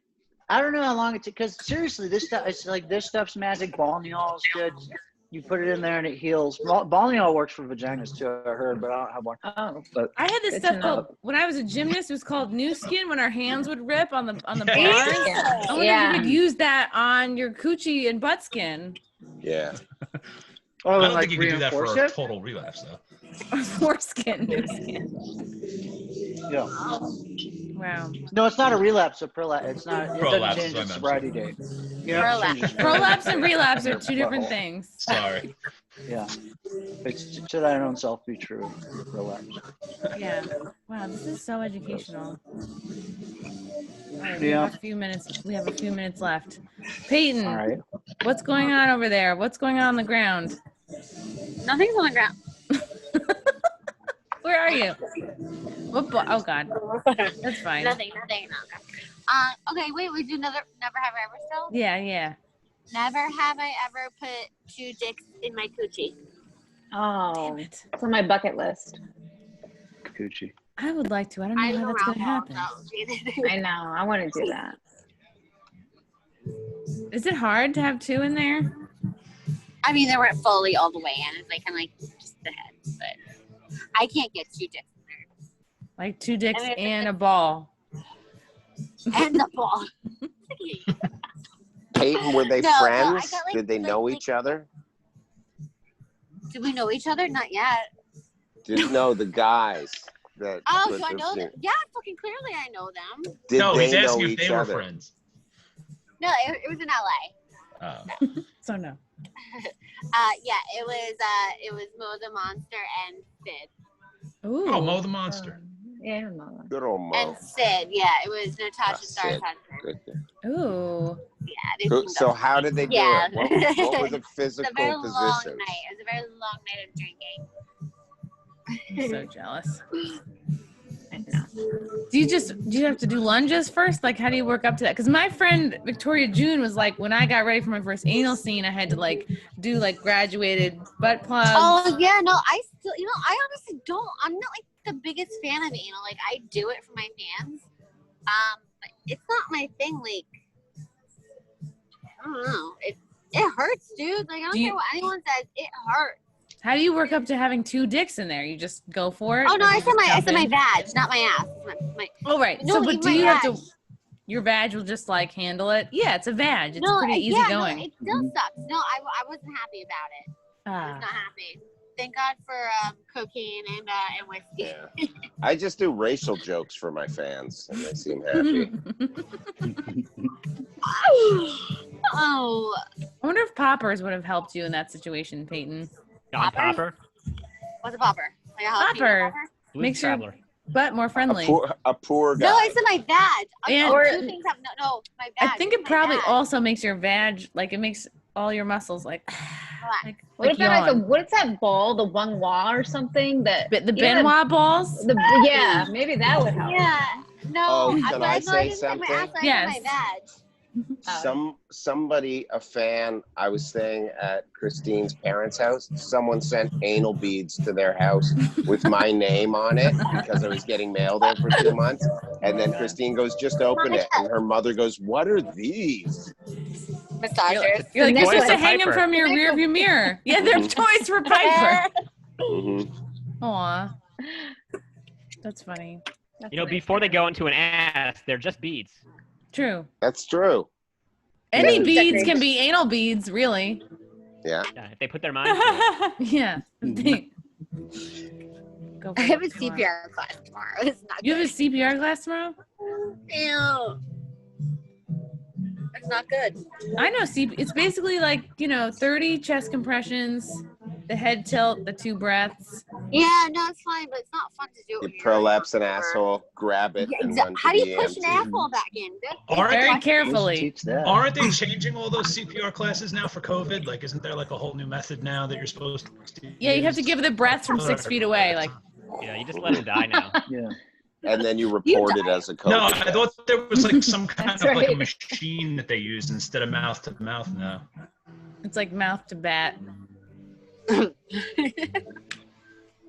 I don't know how long it takes. Because seriously, this stuff, it's like this stuff's magic. Balneol is good. You put it in there and it heals. Balneol works for vaginas too, I heard, but I don't have one. But I had this it's stuff enough. called, when I was a gymnast, it was called new skin when our hands would rip on the bars. Yeah. I wonder if you could use that on your coochie and butt skin. Yeah. Oh, I and don't like think you can do that for reinforce a it? total relapse though. Foreskin, new skin. Yeah. Wow. No, it's not a relapse. A prolapse. It's not. It Prolapse doesn't is change what I its meant. sobriety date. You know, Prolapse. change its Prolapse and relapse are two different Butthole. things. Sorry. Yeah. It's just let our own self be true. Relax. Yeah. Wow, this is so educational. All right, we Yeah. have a few minutes. We have a few minutes left. Peyton, All right. what's going on over there? What's going on the ground? Nothing's on the ground. Where are you? Oh God, that's fine. Nothing. No. Okay, wait. We do never have I ever still? Yeah. Never have I ever put 2 dicks in my coochie. Oh, Damn it. it's on my bucket list. Coochie. I would like to. I don't know how that's gonna happen. I know. I want to do that. Is it hard to have 2 in there? I mean, they weren't fully all the way in. It's like kind of like just the head, but I can't get 2 dicks in there. Like 2 dicks I mean, and a ball. And the ball. Peyton, were they No, I friends? got, like, Did they know each other? Do we know each other? Not yet. Didn't know the guys. That Oh, put do I the- know them? Yeah, fucking clearly I know them. Did No, they he's know asking if each they were other? friends. No, it was in LA. Oh. So no. Yeah, it was Mo the Monster and Sid. Ooh. Oh, Mo the Monster. Yeah, Mama. Good old Mo. And Sid, yeah, it was Natasha Starr's Sid. husband. Good. Ooh. Yeah, they teamed So up. how did they do Yeah. it? What were the It was physical a very long positions? night. It was a very long night of drinking. I'm so jealous. I know. Do you have to do lunges first? Like, how do you work up to that? Because my friend Victoria June was like, when I got ready for my first anal scene, I had to like do like graduated butt plugs. Oh yeah, no, I still, I honestly don't. I'm not like the biggest fan of anal. Like, I do it for my fans. But it's not my thing. Like, I don't know. It hurts, dude. Like, I don't care what anyone says. It hurts. How do you work up to having 2 dicks in there? You just go for it? Oh no, Or I you said just jump my in? vag, not my ass. My Oh right. No, So, but even do my you have vag. to? Your vag will just like handle it. Yeah, it's a vag. It's no, pretty easy yeah, going. No, it still sucks. No, I wasn't happy about it. I Ah. was not happy. Thank God for cocaine and whiskey. Yeah. I just do racial jokes for my fans, and they seem happy. Oh, I wonder if poppers would have helped you in that situation, Peyton. John Poppers? Popper, what's a popper? Like a jalapeno Popper. popper? Blues Makes your Traveler. butt more friendly. A poor guy. No, I said my vag. And- Or 2 things have no my vag. I think It's it my probably vag. also makes your vag like it makes all your muscles like Relax. What if that yawn. what's that ball? The Wang Wa or something? That The you know Benoit balls? yeah, maybe that would help. Yeah. No. Oh, I can but I know say didn't take my ass, something? I Yes. said my vag. Somebody, a fan, I was staying at Christine's parents' house. Someone sent anal beads to their house with my name on it because I was getting mail there for 2 months. And then Christine goes, just open it. And her mother goes, what are these? Massagers. You're like, Toys you're supposed for to hang them Piper. from your rearview mirror. Yeah, they're toys for Piper. Aw. That's funny. That's You know, nice. before they go into an ass, they're just beads. True. That's true. Any Yeah. beads can be anal beads, really. Yeah. Yeah, if they put their mind to it. Yeah. Go for I have a it. Come on. CPR class tomorrow. It's not You have a good. CPR class tomorrow? Ew. It's not good. I know. It's basically like, 30 chest compressions, the head tilt, the 2 breaths. Yeah, no, it's fine, but it's not fun to do. You when you're prolapse an over. asshole, grab it, Yeah, and exactly. run to How do the you push an EMT. asshole back in? Aren't Very they- carefully. Teach that. Aren't they changing all those CPR classes now for COVID? Like, isn't there like a whole new method now that you're supposed to Yeah, you have to give the breath from 6 feet away. Like, Yeah, you just let them die now. Yeah. And then you report it as a COVID. No, I thought there was like some kind of That's like a right. machine that they use instead of mouth to mouth now. it's like mouth to bat. All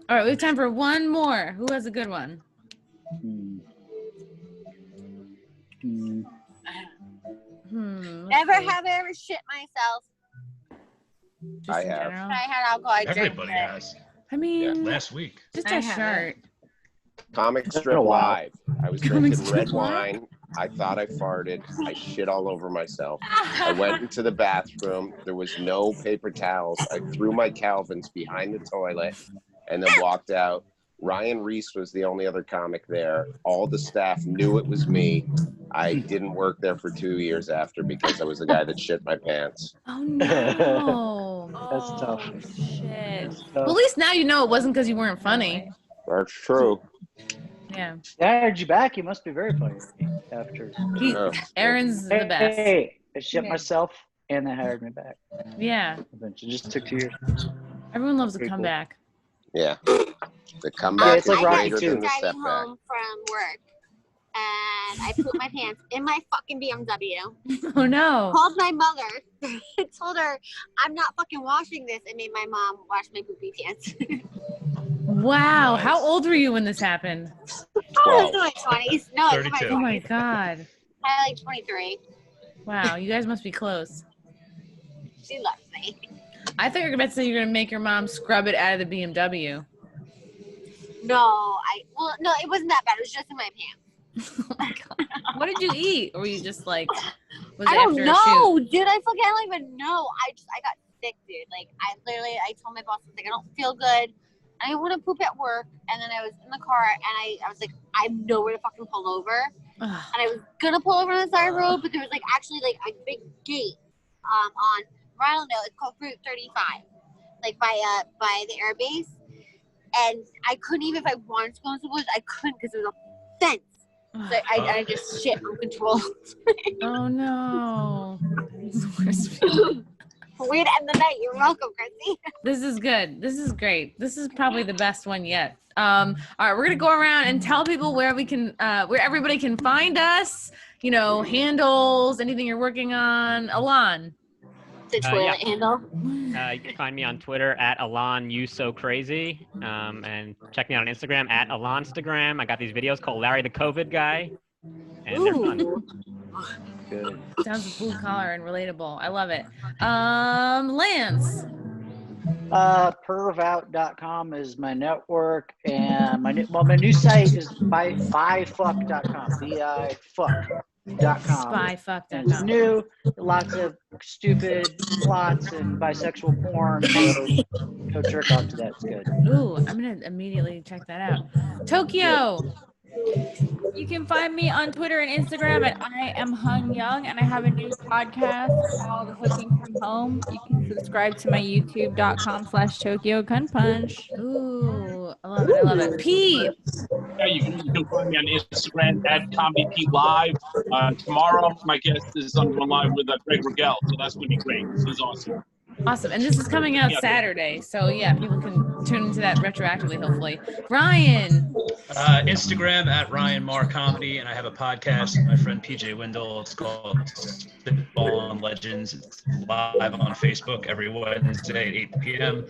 right, we have time for one more. Who has a good one? Hmm. Hmm. Let's Never see. have I ever shit myself. Just I in have. general? When I had alcohol, I drank Everybody it. has. I mean, Last week. just I a haven't. shirt. Comic strip been a while. live. I was Comic drinking strip red live? wine. I thought I farted. I shit all over myself. I went into the bathroom. There was no paper towels. I threw my Calvins behind the toilet and then walked out. Ryan Reese was the only other comic there. All the staff knew it was me. I didn't work there for 2 years after because I was the guy that shit my pants. Oh no. That's tough. Shit. Well, at least now you know it wasn't because you weren't funny. That's true. Yeah. I hired you back. You must be very funny after. Aaron's the best. Hey, I shit myself, and they hired me back. Yeah. Eventually, just took 2 years. Everyone loves a Pretty cool. comeback. Yeah. The comeback it's like is Rocky greater too. than the driving setback. home from work, and I pooped my pants in my fucking BMW. Oh no. Called my mother, told her I'm not fucking washing this, and made my mom wash my poopy pants. Wow. Nice. How old were you when this happened? I was in my 20s. No, I was in my 32. 20s. Oh my God. I was like 23. Wow. You guys must be close. She loves me. I thought you were about to say you're going to make your mom scrub it out of the BMW. No, no, it wasn't that bad. It was just in my pants. Oh my God. What did you eat? Or were you just like, was it I don't after a know, shoot? dude. I don't even know. I got sick, dude. Like, I told my boss, like, I don't feel good. I want to poop at work. And then I was in the car, and I was like, I have nowhere to fucking pull over. Ugh. And I was gonna pull over on the side of the road, but there was like actually like a big gate on, I don't know, it's called Route 35, like by the air base. And I couldn't even, if I wanted to go into the woods, I couldn't because there was a fence. So I just shit uncontrolled. Oh no. This is the worst feeling. Way to end the night. You're welcome, Chrissie. This is good. This is great. This is probably the best one yet. All right, we're gonna go around and tell people where we can, where everybody can find us. You know, handles, anything you're working on. Alon. The toilet handle. You can find me on Twitter at Alon You So Crazy, and check me out on Instagram at Alonstagram. I got these videos called Larry the COVID Guy, and they're fun. Good. Sounds blue collar and relatable. I love it. Lance. Pervout.com is my network, and my new site is bifuck.com. bifuck.com. Spyfuck.com. It's new, lots of stupid plots and bisexual porn. So go jerk off to that. It's good. Ooh, I'm gonna immediately check that out. Tokyo. You can find me on Twitter and Instagram at I am Hun Young, and I have a new podcast called Hooking from Home. You can subscribe to my youtube.com/Tokyo Kunt Punch. Ooh, I love it. I love it. P. Yeah, you can find me on Instagram at Comedy Pete Live. Tomorrow, my guest is on going live with Greg Gail, so that's going to be great. This is awesome. Awesome. And this is coming out Saturday. So yeah, people can tune into that retroactively, hopefully. Ryan. Instagram at Ryan Maher Comedy, and I have a podcast with my friend PJ Wendell. It's called Spitball on Legends. It's live on Facebook every Wednesday at 8 p.m.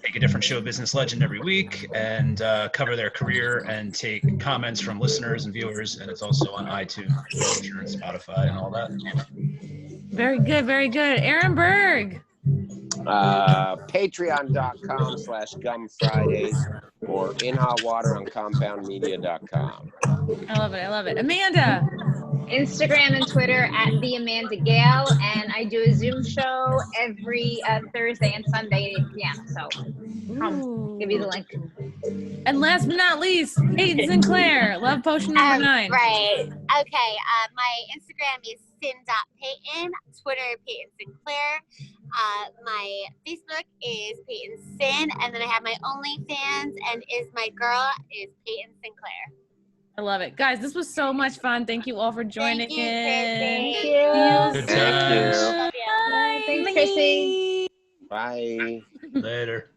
Take a different show business legend every week and cover their career and take comments from listeners and viewers. And it's also on iTunes, Stitcher, and Spotify and all that. Very good. Very good. Aaron Berg. Patreon.com/Gum Fridays or In Hot Water on CompoundMedia.com. I love it. I love it. Amanda. Instagram and Twitter at the Amanda Gail, and I do a Zoom show every Thursday and Sunday at 8 p.m. So I'll give you the link. And last but not least, Payton Sin Claire, Love Potion number 9. Right. Okay. My Instagram is sin.payton, Twitter Payton Sin Claire. My Facebook is Payton Sin, and then I have my OnlyFans, and my girl is Payton Sin Claire. I love it. Guys, this was so much fun. Thank you all for joining Thank you, in. Chrissie. Thank you. Good times. Love you. Thanks, Chrissie. Bye. Later.